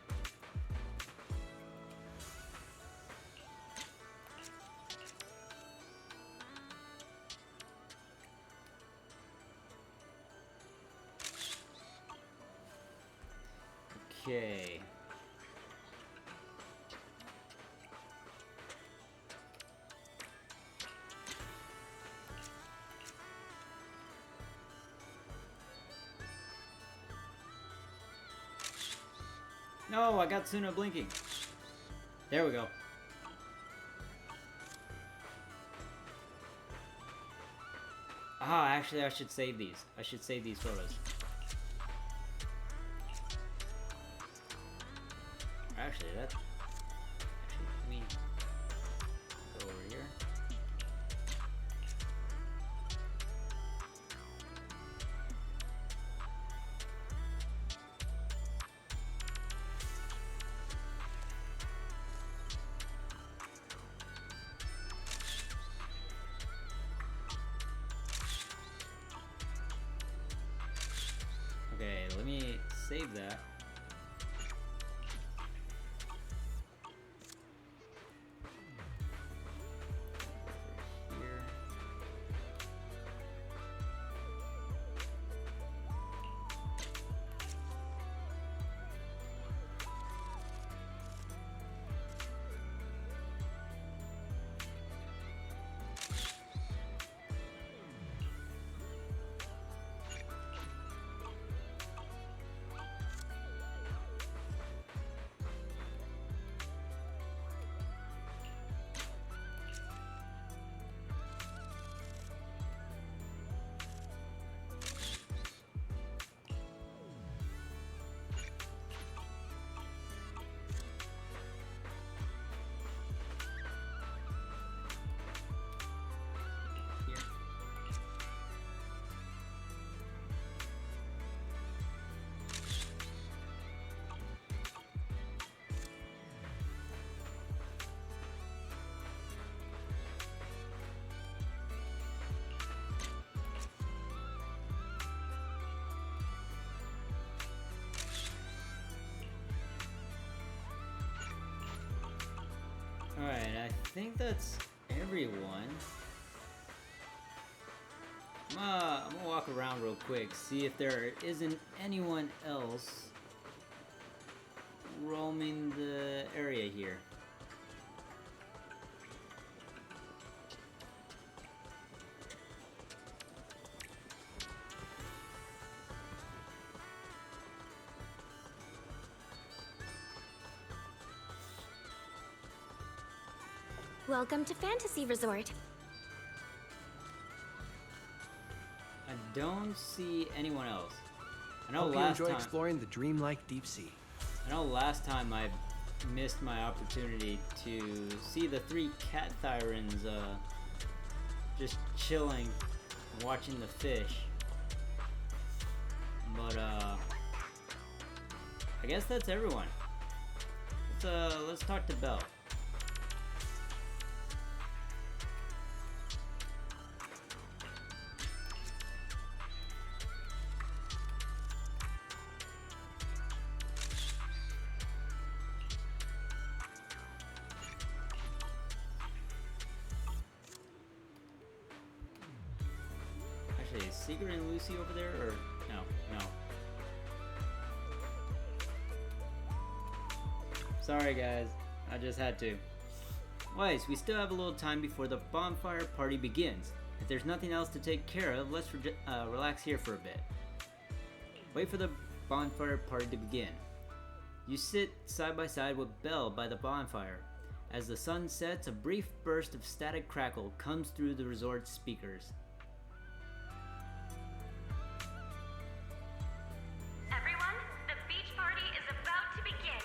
Okay. No, I got Suna blinking. There we go. Ah, actually, I should save these. I should save these photos. Actually, let me go over here. Okay, let me save that. Here. Here. Alright, I think that's everyone. I'm gonna walk around real quick, see if there isn't anyone else roaming the area here. Welcome to Fantasy Resort. I don't see anyone else. I know Hope you last enjoy time. exploring the dreamlike deep sea. I know last time I missed my opportunity to see the 3 cat thyrans just chilling, watching the fish. But I guess that's everyone. Let's talk to Belle. Actually, is Sigrid and Lucy over there, or no? No. Sorry, guys. I just had to. Wise, we still have a little time before the bonfire party begins. If there's nothing else to take care of, let's relax here for a bit. Wait for the bonfire party to begin. You sit side by side with Belle by the bonfire. As the sun sets, a brief burst of static crackle comes through the resort speakers. Everyone, the beach party is about to begin.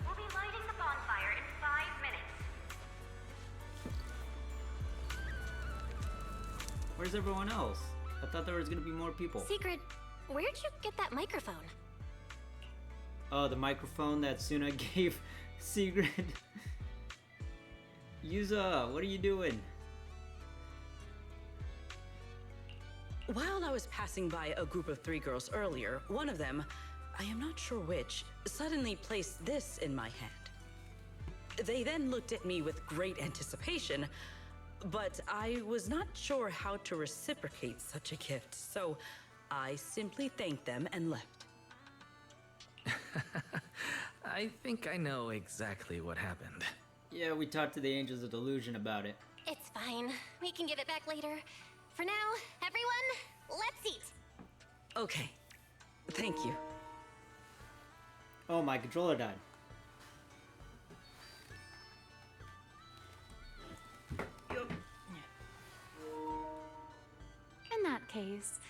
We'll be lighting the bonfire in 5 minutes. Where's everyone else? I thought there was gonna be more people. Sigrid, where'd you get that microphone? Oh, the microphone that Suna gave Sigrid. Yuza, what are you doing? While I was passing by a group of 3 girls earlier, one of them, I am not sure which, suddenly placed this in my hand. They then looked at me with great anticipation, but I was not sure how to reciprocate such a gift, so I simply thanked them and left. I think I know exactly what happened. Yeah, we talked to the Angels of Delusion about it. It's fine. We can give it back later. For now, everyone, let's eat. Okay, thank you. Oh, my controller died. In that case,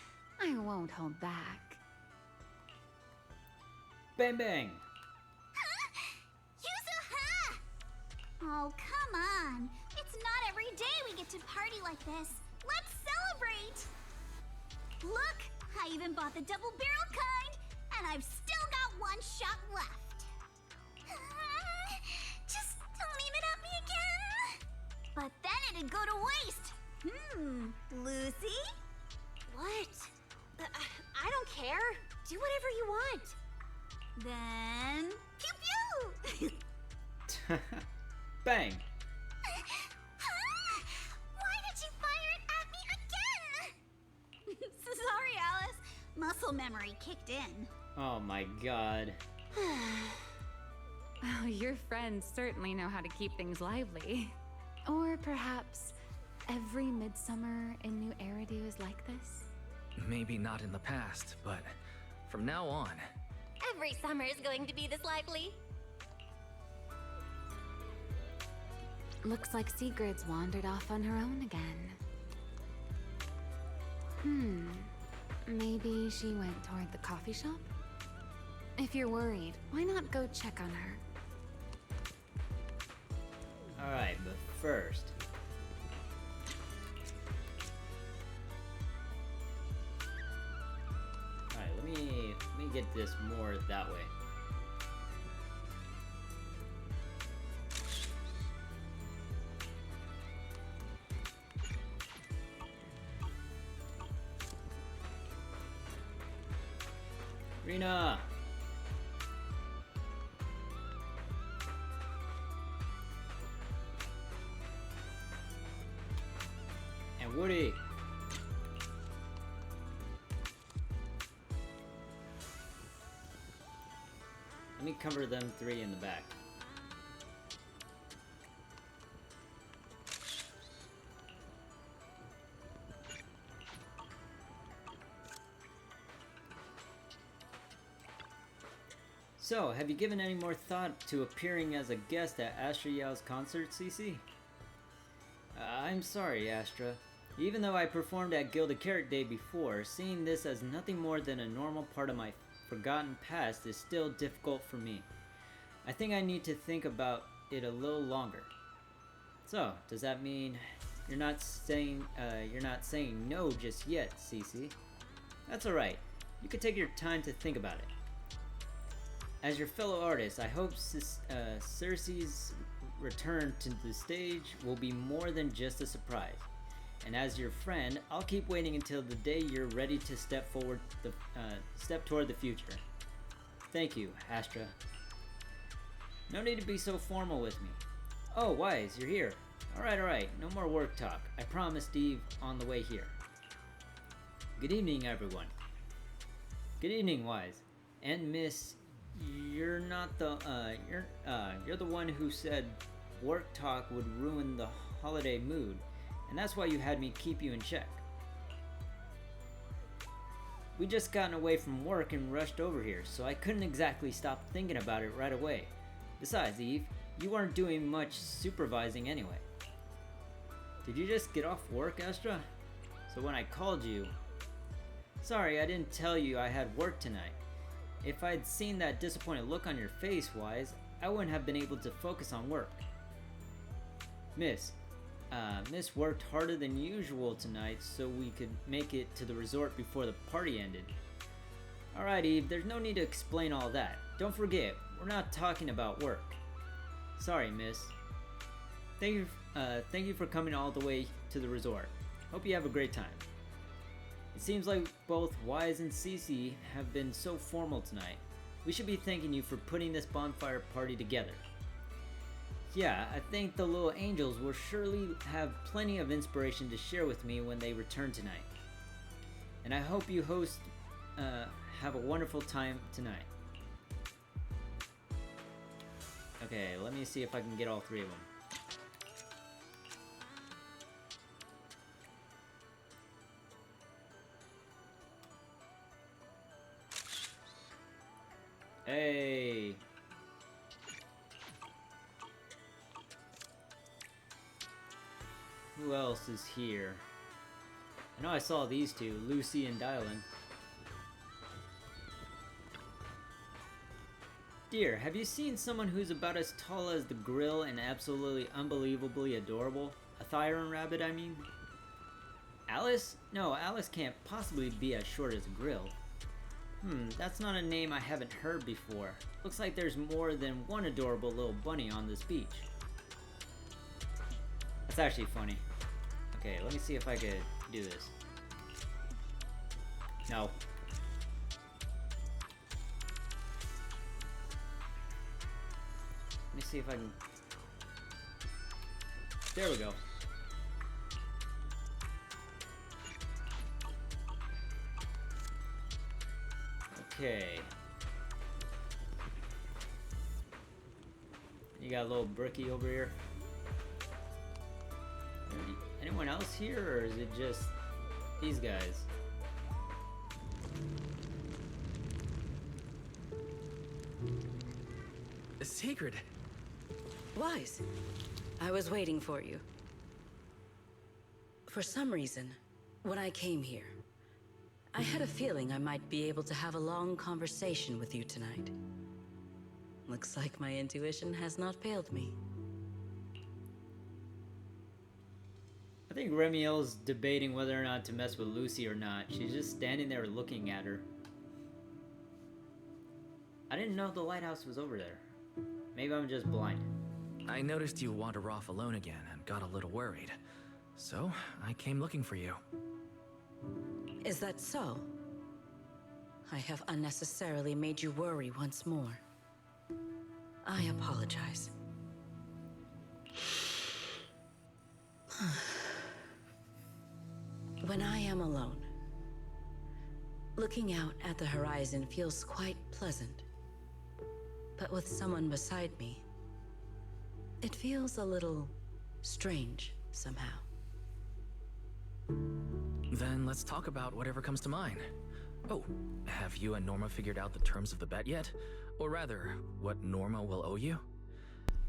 I won't hold back. Bang bang! Yuzuha! Oh, come on. It's not every day we get to party like this. Let's celebrate! Look, I even bought the double barrel kind, and I've still got 1 shot left. Just don't aim it at me again. But then it'd go to waste. Lucy? What? I don't care. Do whatever you want. Then, pew pew! Bang! Why did you fire it at me again? Sorry, Alice. Muscle memory kicked in. Oh my god. Oh, your friends certainly know how to keep things lively. Or perhaps every midsummer in New Eridu is like this? Maybe not in the past, but from now on. Every summer is going to be this lively. Looks like Sigrid's wandered off on her own again. Maybe she went toward the coffee shop? If you're worried, why not go check on her? Alright, but first... Alright, let me get this more that way. Rena! And Woody! Let me cover them 3 in the back. So, have you given any more thought to appearing as a guest at Astra Yao's concert, CC? I'm sorry, Astra. Even though I performed at Gilded Carrot Day before, seeing this as nothing more than a normal part of my forgotten past is still difficult for me. I think I need to think about it a little longer. So, does that mean you're not saying no just yet, CC? That's alright. You can take your time to think about it. As your fellow artist, I hope Circe's return to the stage will be more than just a surprise. And as your friend, I'll keep waiting until the day you're ready to step toward the future. Thank you, Astra. No need to be so formal with me. Oh, Wise, you're here. Alright, no more work talk. I promised Steve on the way here. Good evening, everyone. Good evening, Wise. And Miss, you're not the, you're the one who said work talk would ruin the holiday mood, and that's why you had me keep you in check. We just gotten away from work and rushed over here, so I couldn't exactly stop thinking about it right away. Besides, Eve, you weren't doing much supervising anyway. Did you just get off work, Astra? So when I called you... Sorry, I didn't tell you I had work tonight. If I'd seen that disappointed look on your face, Wise, I wouldn't have been able to focus on work. Miss worked harder than usual tonight so we could make it to the resort before the party ended. Alright, Eve, there's no need to explain all that. Don't forget, we're not talking about work. Sorry, Miss. Thank you for coming all the way to the resort. Hope you have a great time. It seems like both Wise and Cece have been so formal tonight. We should be thanking you for putting this bonfire party together. Yeah, I think the little angels will surely have plenty of inspiration to share with me when they return tonight. And I hope you hosts have a wonderful time tonight. Okay, let me see if I can get all three of them. Hey! Who else is here? I know I saw these two, Lucy and Dylan. Dear, have you seen someone who's about as tall as the grill and absolutely unbelievably adorable? A Thyron rabbit, I mean? Alice? No, Alice can't possibly be as short as a grill. That's not a name I haven't heard before. Looks like there's more than one adorable little bunny on this beach. That's actually funny. Okay, let me see if I could do this. No. Let me see if I can... There we go. Okay. You got a little brookie over here. Anyone else here, or is it just these guys? Sigrid. Wise, I was waiting for you. For some reason, when I came here, I had a feeling I might be able to have a long conversation with you tonight. Looks like my intuition has not failed me. I think Remiel's debating whether or not to mess with Lucy or not. She's just standing there looking at her. I didn't know the lighthouse was over there. Maybe I'm just blind. I noticed you wander off alone again and got a little worried. So, I came looking for you. Is that so? I have unnecessarily made you worry once more. I apologize. When I am alone, looking out at the horizon feels quite pleasant. But with someone beside me, it feels a little strange somehow. Then let's talk about whatever comes to mind. Oh, have you and Norma figured out the terms of the bet yet? Or rather, what Norma will owe you?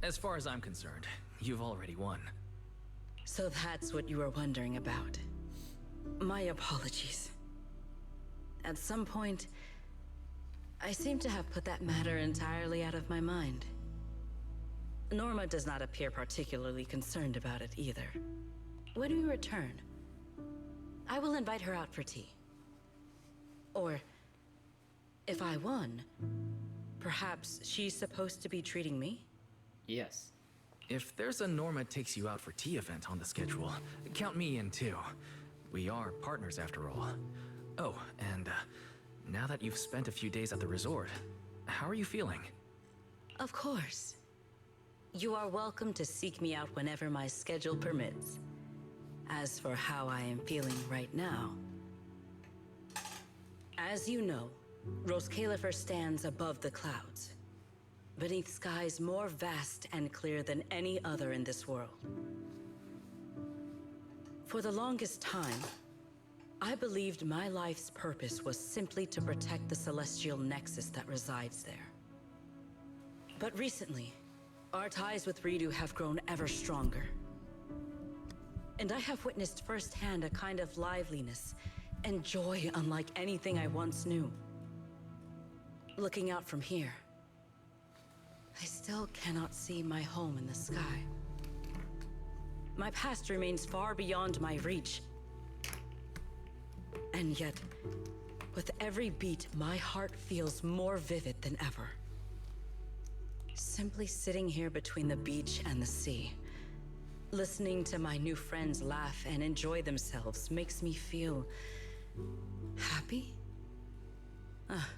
As far as I'm concerned, you've already won. So that's what you were wondering about. My apologies. At some point, I seem to have put that matter entirely out of my mind. Norma does not appear particularly concerned about it either. When we return, I will invite her out for tea. Or, if I won, perhaps she's supposed to be treating me? Yes. If there's a Norma takes you out for tea event on the schedule, count me in too. We are partners after all. Oh, and now that you've spent a few days at the resort, how are you feeling? Of course. You are welcome to seek me out whenever my schedule permits. As for how I am feeling right now, as you know, Roskalifer stands above the clouds, beneath skies more vast and clear than any other in this world. For the longest time, I believed my life's purpose was simply to protect the celestial nexus that resides there. But recently, our ties with Ridu have grown ever stronger. And I have witnessed firsthand a kind of liveliness and joy unlike anything I once knew. Looking out from here, I still cannot see my home in the sky. My past remains far beyond my reach. And yet, with every beat, my heart feels more vivid than ever. Simply sitting here between the beach and the sea, listening to my new friends laugh and enjoy themselves makes me feel Happy? Ah.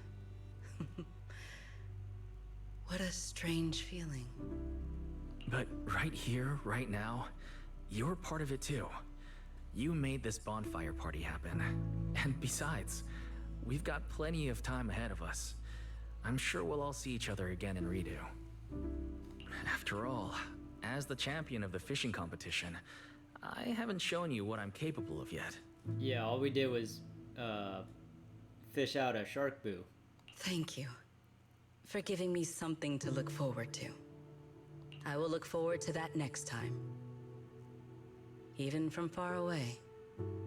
What a strange feeling. But right here, right now, you're part of it too. You made this bonfire party happen. And besides, we've got plenty of time ahead of us. I'm sure we'll all see each other again in Redo. After all, as the champion of the fishing competition, I haven't shown you what I'm capable of yet. Yeah, all we did was fish out a shark boo. Thank you for giving me something to look forward to. I will look forward to that next time. Even from far away,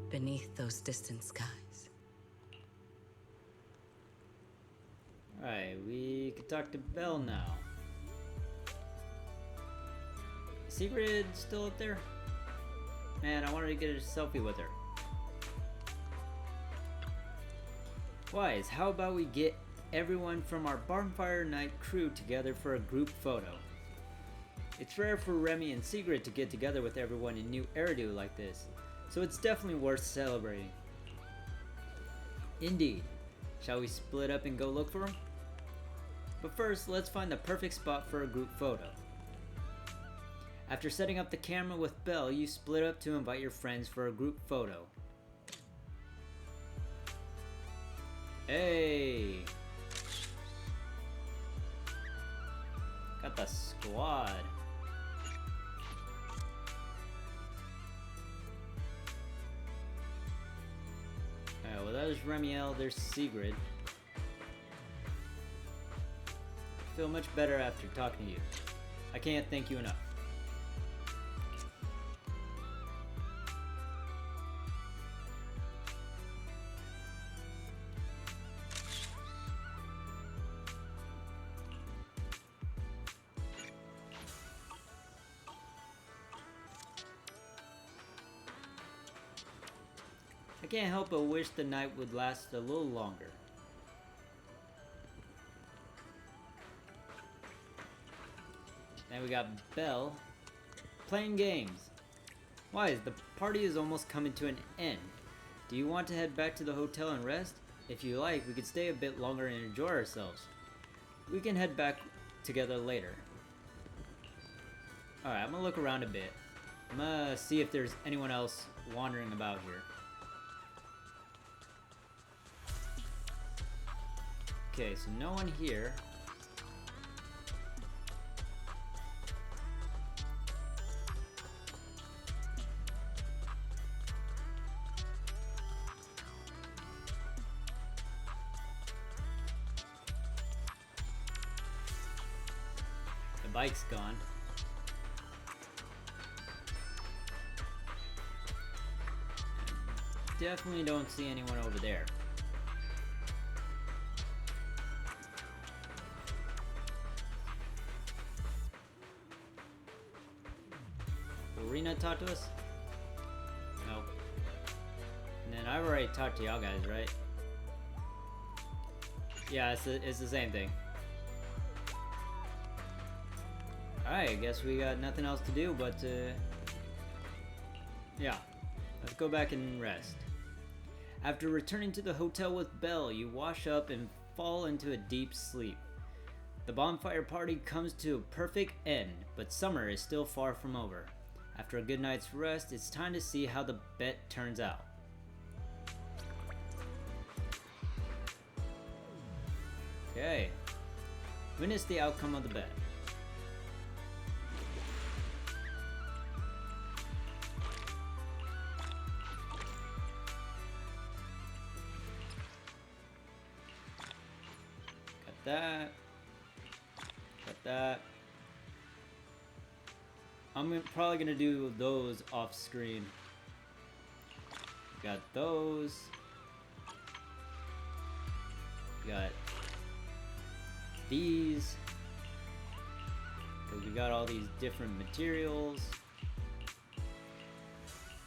beneath those distant skies. Alright, we can talk to Belle now. Sigrid still up there? Man, I wanted to get a selfie with her. Wise, how about we get everyone from our Bonfire Night crew together for a group photo? It's rare for Remy and Sigrid to get together with everyone in New Eridu like this, so it's definitely worth celebrating. Indeed. Shall we split up and go look for them? But first, let's find the perfect spot for a group photo. After setting up the camera with Belle, you split up to invite your friends for a group photo. Hey! Got the squad. Alright, well there's Remiel, there's Sigrid. I feel much better after talking to you. I can't thank you enough. I can't help but wish the night would last a little longer. Now we got Belle playing games. Wise, the party is almost coming to an end. Do you want to head back to the hotel and rest? If you like, we could stay a bit longer and enjoy ourselves. We can head back together later. Alright, I'm gonna look around a bit. I'm gonna see if there's anyone else wandering about here. Okay, so no one here. The bike's gone. Definitely don't see anyone over there. Will Rena talk to us? No. And then I've already talked to y'all guys, right? Yeah, it's the same thing. Alright, I guess we got nothing else to do but yeah, let's go back and rest. After returning to the hotel with Belle, you wash up and fall into a deep sleep. The bonfire party comes to a perfect end, but summer is still far from over. After a good night's rest, it's time to see how the bet turns out. Okay. Witness the outcome of the bet. Got that. Got that. I'm probably gonna do those off screen. Got those. Got these. Because we got all these different materials.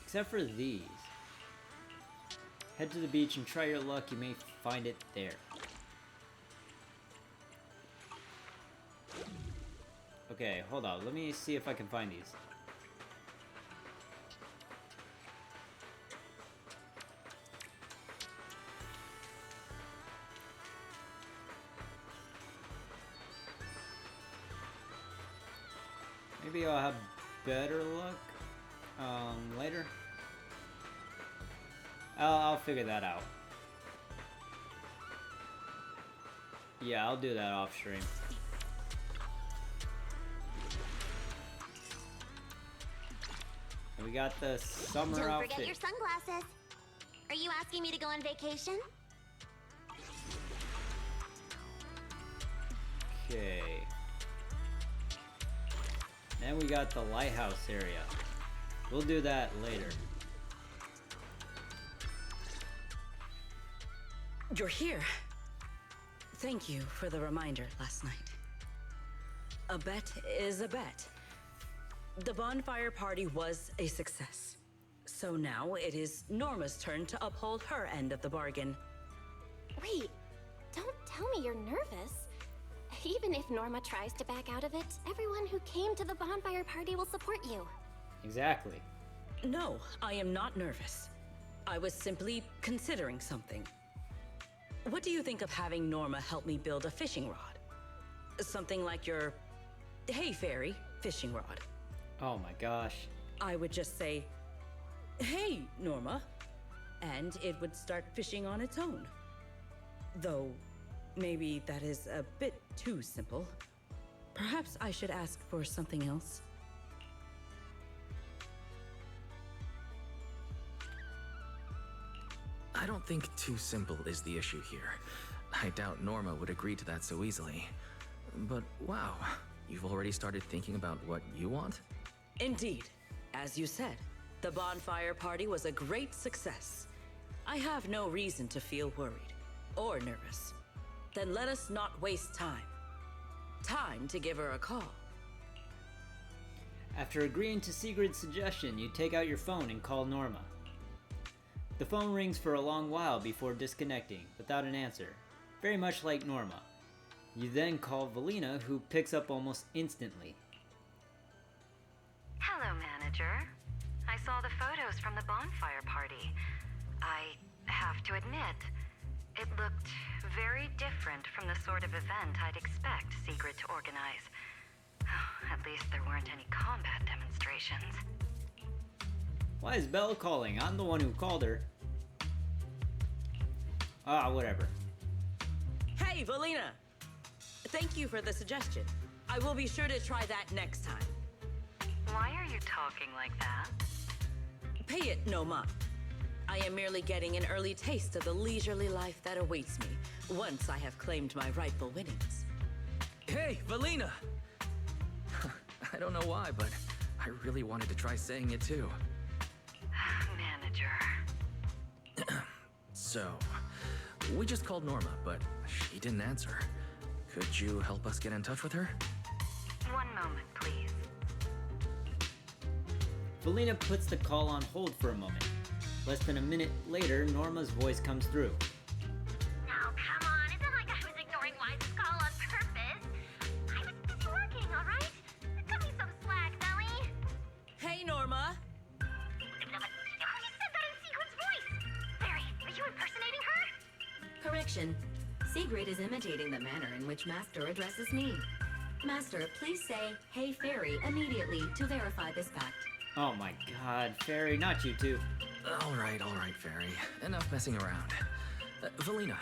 Except for these. Head to the beach and try your luck, you may find it there. Okay, hold on. Let me see if I can find these. Maybe I'll have better luck later. I'll figure that out. Yeah, I'll do that off stream. And we got the summer Don't outfit. forget your sunglasses. Are you asking me to go on vacation? Okay. Then we got the lighthouse area. We'll do that later. You're here. Thank you for the reminder last night. A bet is a bet. The bonfire party was a success. So now it is Norma's turn to uphold her end of the bargain. Wait, don't tell me you're nervous. Even if Norma tries to back out of it, everyone who came to the bonfire party will support you. Exactly. No, I am not nervous. I was simply considering something. What do you think of having Norma help me build a fishing rod? Something like your Hey Fairy fishing rod. Oh my gosh. I would just say, "Hey, Norma," and it would start fishing on its own. Though, maybe that is a bit too simple. Perhaps I should ask for something else. I don't think too simple is the issue here. I doubt Norma would agree to that so easily. But wow, you've already started thinking about what you want? Indeed. As you said, the bonfire party was a great success. I have no reason to feel worried or nervous. Then let us not waste time. Time to give her a call. After agreeing to Sigrid's suggestion, you take out your phone and call Norma. The phone rings for a long while before disconnecting, without an answer, very much like Norma. You then call Valina, who picks up almost instantly. Hello, manager. I saw the photos from the bonfire party. I have to admit, it looked very different from the sort of event I'd expect Sigrid to organize. At least there weren't any combat demonstrations. Why is Belle calling? I'm the one who called her. Ah, whatever. Hey, Valina! Thank you for the suggestion. I will be sure to try that next time. Why are you talking like that? Pay it no mind. I am merely getting an early taste of the leisurely life that awaits me once I have claimed my rightful winnings. Hey, Valina! I don't know why, but I really wanted to try saying it too. Manager. So, we just called Norma, but she didn't answer. Could you help us get in touch with her? One moment, please. Valina puts the call on hold for a moment. Less than a minute later, Norma's voice comes through. Now, come on. It's not like I was ignoring Wise's call on purpose. I was just working, all right? Cut me some slack, Belly. Hey, Norma! Who said that in Sigrid's voice? Barry, are you impersonating her? Correction. Sigrid is imitating the manner in which Master addresses me. Master, please say, "Hey, Fairy," immediately to verify this fact. Oh my god, Fairy, not you two. All right, Fairy. Enough messing around. Valina,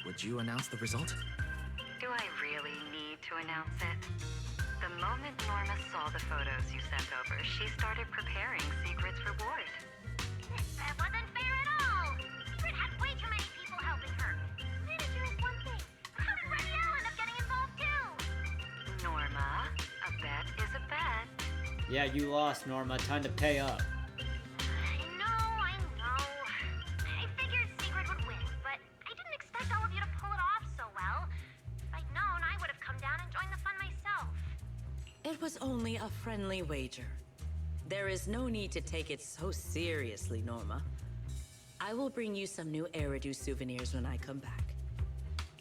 would you announce the result? Do I really need to announce it? The moment Norma saw the photos you sent over, she started preparing Sigrid's reward. That wasn't fair at all. Sigrid had way too many people helping her. Manager is one thing. How did Radiel end up getting involved too? Norma, a bet is a bet. Yeah, you lost, Norma. Time to pay up. I know. I figured Sigrid would win, but I didn't expect all of you to pull it off so well. If I'd known, I would have come down and joined the fun myself. It was only a friendly wager. There is no need to take it so seriously, Norma. I will bring you some new Eridu souvenirs when I come back.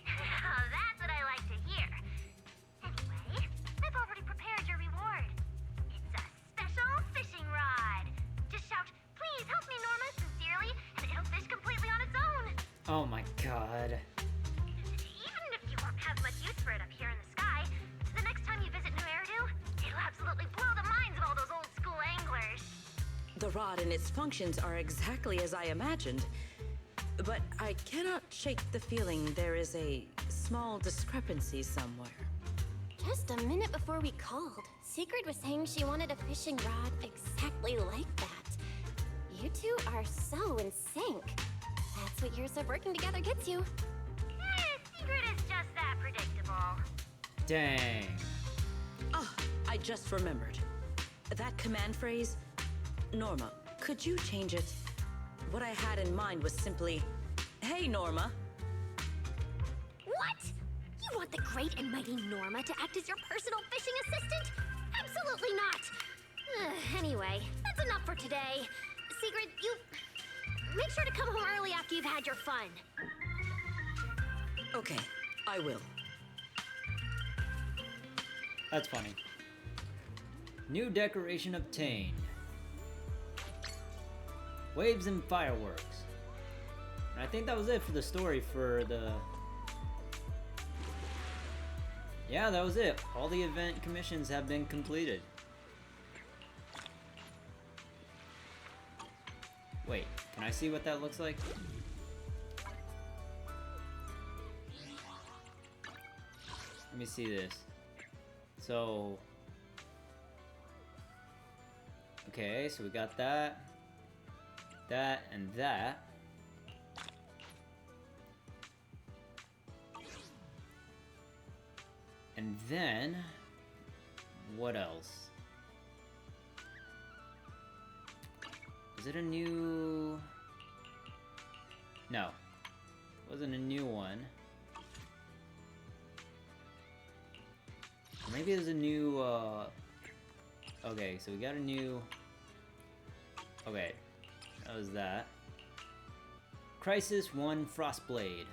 That's what I like to hear. Anyway, I've already prepared your reward. It's a special fishing rod. Just shout, "Please help me, Norma," sincerely, and it'll fish completely on its own. Oh my god. Even if you won't have much use for it up here in the sky, the next time you visit New Eridu, it'll absolutely blow the The rod and its functions are exactly as I imagined. But I cannot shake the feeling there is a small discrepancy somewhere. Just a minute before we called, Sigrid was saying she wanted a fishing rod exactly like that. You two are so in sync. That's what years of working together gets you. Secret is just that predictable. Dang. Ah, I just remembered. That command phrase, Norma, could you change it? What I had in mind was simply, hey, Norma. What? You want the great and mighty Norma to act as your personal fishing assistant? Absolutely not. Anyway, that's enough for today. Sigrid, you... make sure to come home early after you've had your fun. Okay, I will. That's funny. New decoration obtained. Waves and fireworks. And I think that was it for the story for the... Yeah, that was it. All the event commissions have been completed. Wait, can I see what that looks like? Let me see this. So... Okay, so we got that. That and that. And then, what else? Is it a new... No. Wasn't a new one. Maybe there's a new, Okay, so we got a new... Okay. That was that. Crisis 1 Frostblade.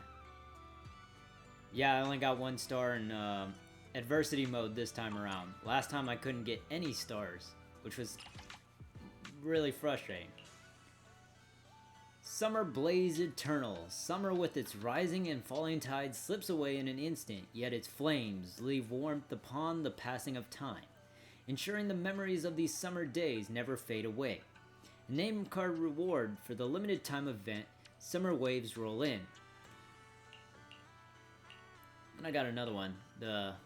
Yeah, I only got 1 star in adversity mode this time around. Last time I couldn't get any stars, which was really frustrating. Summer Blaze Eternal. Summer with its rising and falling tide slips away in an instant, yet its flames leave warmth upon the passing of time, ensuring the memories of these summer days never fade away. A name card reward for the limited time event, Summer Waves Roll In. And I got another one, that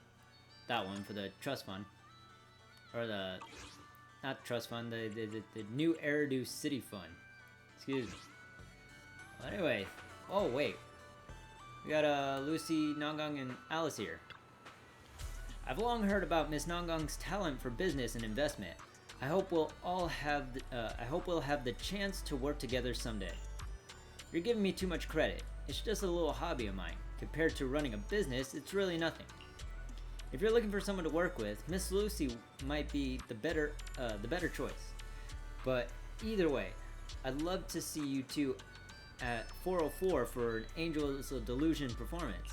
one for the trust fund, or the, not trust fund, the new Eridu City Fund. Excuse me. Well, anyway, oh wait, we got Lucy, Nongong, and Alice here. I've long heard about Miss Nongong's talent for business and investment. I hope we'll have the chance to work together someday. You're giving me too much credit. It's just a little hobby of mine. Compared to running a business, it's really nothing. If you're looking for someone to work with, Miss Lucy might be the better choice. But either way, I'd love to see you two at 404 for an Angels of Delusion performance.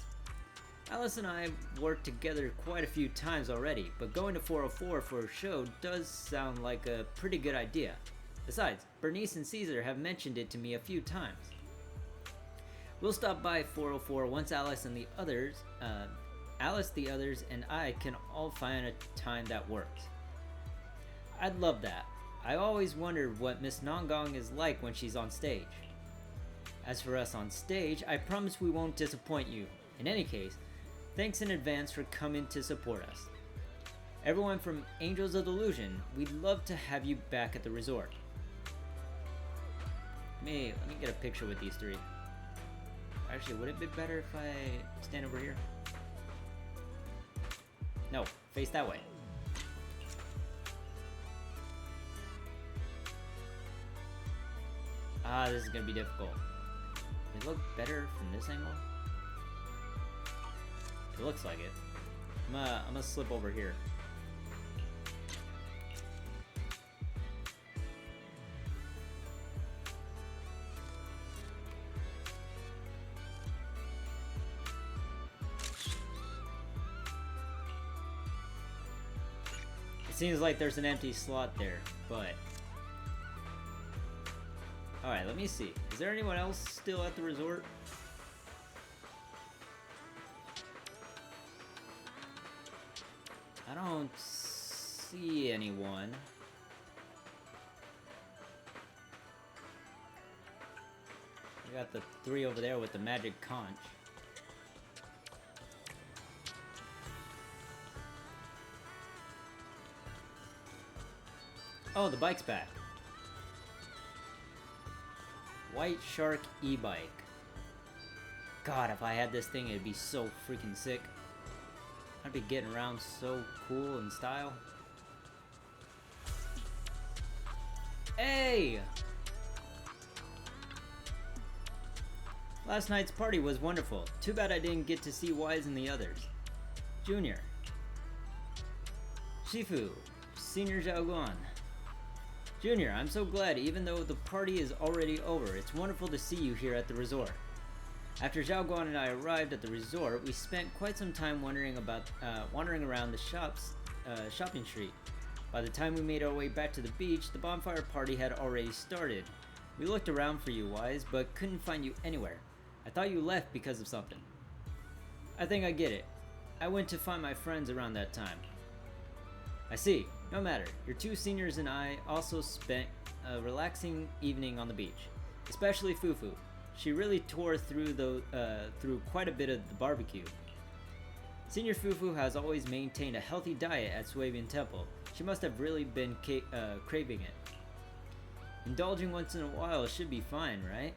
Alice and I have worked together quite a few times already, but going to 404 for a show does sound like a pretty good idea. Besides, Bernice and Caesar have mentioned it to me a few times. We'll stop by 404 once Alice, the others, and I can all find a time that works. I'd love that. I always wondered what Miss Nongong is like when she's on stage. As for us on stage, I promise we won't disappoint you. In any case, thanks in advance for coming to support us. Everyone from Angels of Delusion, we'd love to have you back at the resort. Let me get a picture with these three. Actually, would it be better if I stand over here? No, face that way. Ah, this is gonna be difficult. Does it look better from this angle? It looks like it. I'm gonna slip over here. It seems like there's an empty slot there, but... Alright, let me see. Is there anyone else still at the resort? I don't see anyone. We got the 3 over there with the magic conch. Oh, the bike's back. White Shark e-bike. God, if I had this thing, it'd be so freaking sick. I'd be getting around so cool in style. Hey! Last night's party was wonderful. Too bad I didn't get to see Wise and the others. Junior. Shifu. Senior Xiaoguan. Junior, I'm so glad even though the party is already over. It's wonderful to see you here at the resort. After Xiaoguan and I arrived at the resort, we spent quite some time wandering around the shopping street. By the time we made our way back to the beach, the bonfire party had already started. We looked around for you, Wise, but couldn't find you anywhere. I thought you left because of something. I think I get it. I went to find my friends around that time. I see. No matter. Your 2 seniors and I also spent a relaxing evening on the beach. Especially Fufu. She really tore through quite a bit of the barbecue. Senior Fufu has always maintained a healthy diet at Swabian Temple. She must have really been craving it. Indulging once in a while should be fine, right?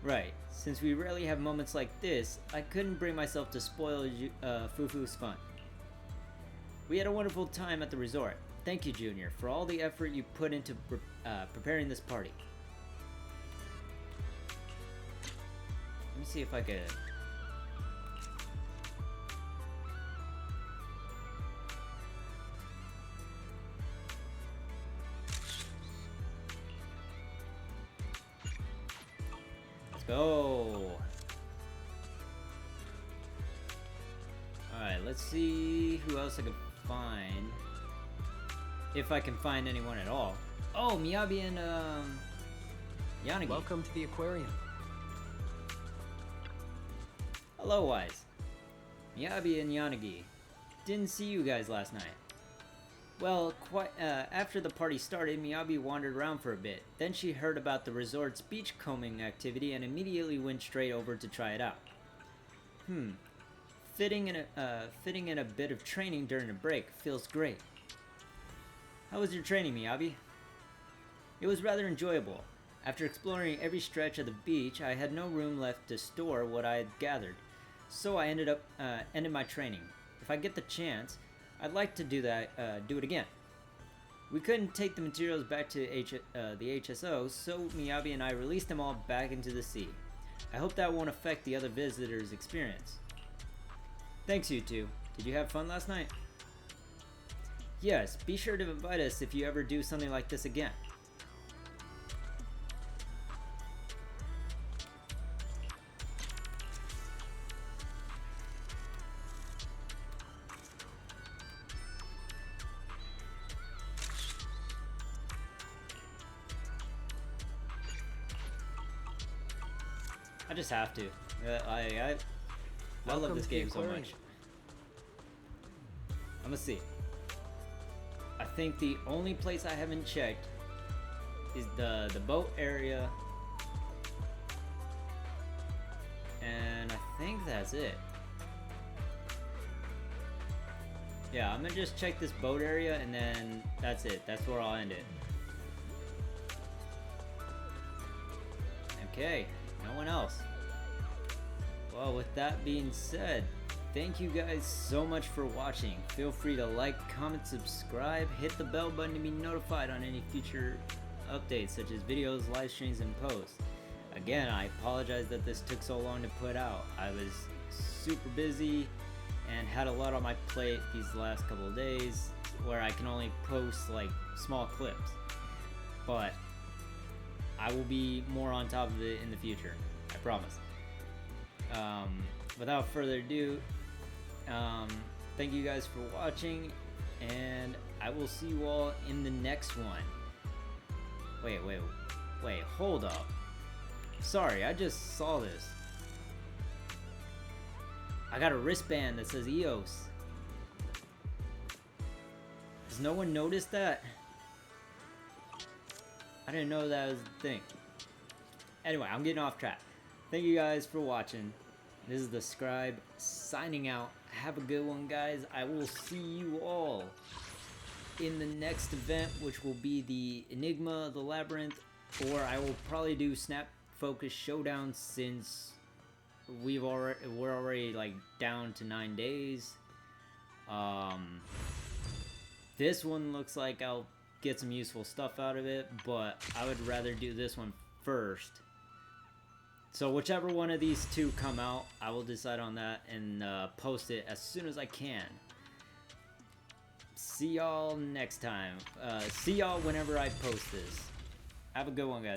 Right. Since we rarely have moments like this, I couldn't bring myself to spoil Fufu's fun. We had a wonderful time at the resort. Thank you, Junior, for all the effort you put into preparing this party. Let me see if I could... Let's go! Alright, let's see who else I can find. If I can find anyone at all. Oh, Miyabi and Yanagi. Welcome to the aquarium. Hello, Wise. Miyabi and Yanagi. Didn't see you guys last night. Well, after the party started, Miyabi wandered around for a bit. Then she heard about the resort's beachcombing activity and immediately went straight over to try it out. Fitting in a bit of training during a break feels great. How was your training, Miyabi? It was rather enjoyable. After exploring every stretch of the beach, I had no room left to store what I had gathered, so I ended my training. If I get the chance, I'd like to do it again. We couldn't take the materials back to the HSO, so Miyabi and I released them all back into the sea. I hope that won't affect the other visitors' experience. Thanks, you two. Did you have fun last night? Yes, be sure to invite us if you ever do something like this again. I just have to. I love this game so much. I'm gonna see. I think the only place I haven't checked is the boat area, and I think that's it. Yeah, I'm gonna just check this boat area, and then that's it. That's where I'll end it. Okay, no one else. Well, with that being said, thank you guys so much for watching. Feel free to like, comment, subscribe, hit the bell button to be notified on any future updates such as videos, live streams, and posts. Again, I apologize that this took so long to put out. I was super busy and had a lot on my plate these last couple of days where I can only post like small clips. But I will be more on top of it in the future, I promise. Without further ado, thank you guys for watching, and I will see you all in the next one. Wait, hold up. Sorry, I just saw this. I got a wristband that says EOS. Has no one noticed that? I didn't know that was a thing. Anyway, I'm getting off track. Thank you guys for watching. This is the Scribe signing out. Have a good one, guys. I will see you all in the next event, which will be the Enigma, the Labyrinth, or I will probably do Snap Focus Showdown since we're already like down to 9 days. This one looks like I'll get some useful stuff out of it, but I would rather do this one first. So whichever one of these two come out, I will decide on that and post it as soon as I can. See y'all next time. See y'all whenever I post this. Have a good one, guys.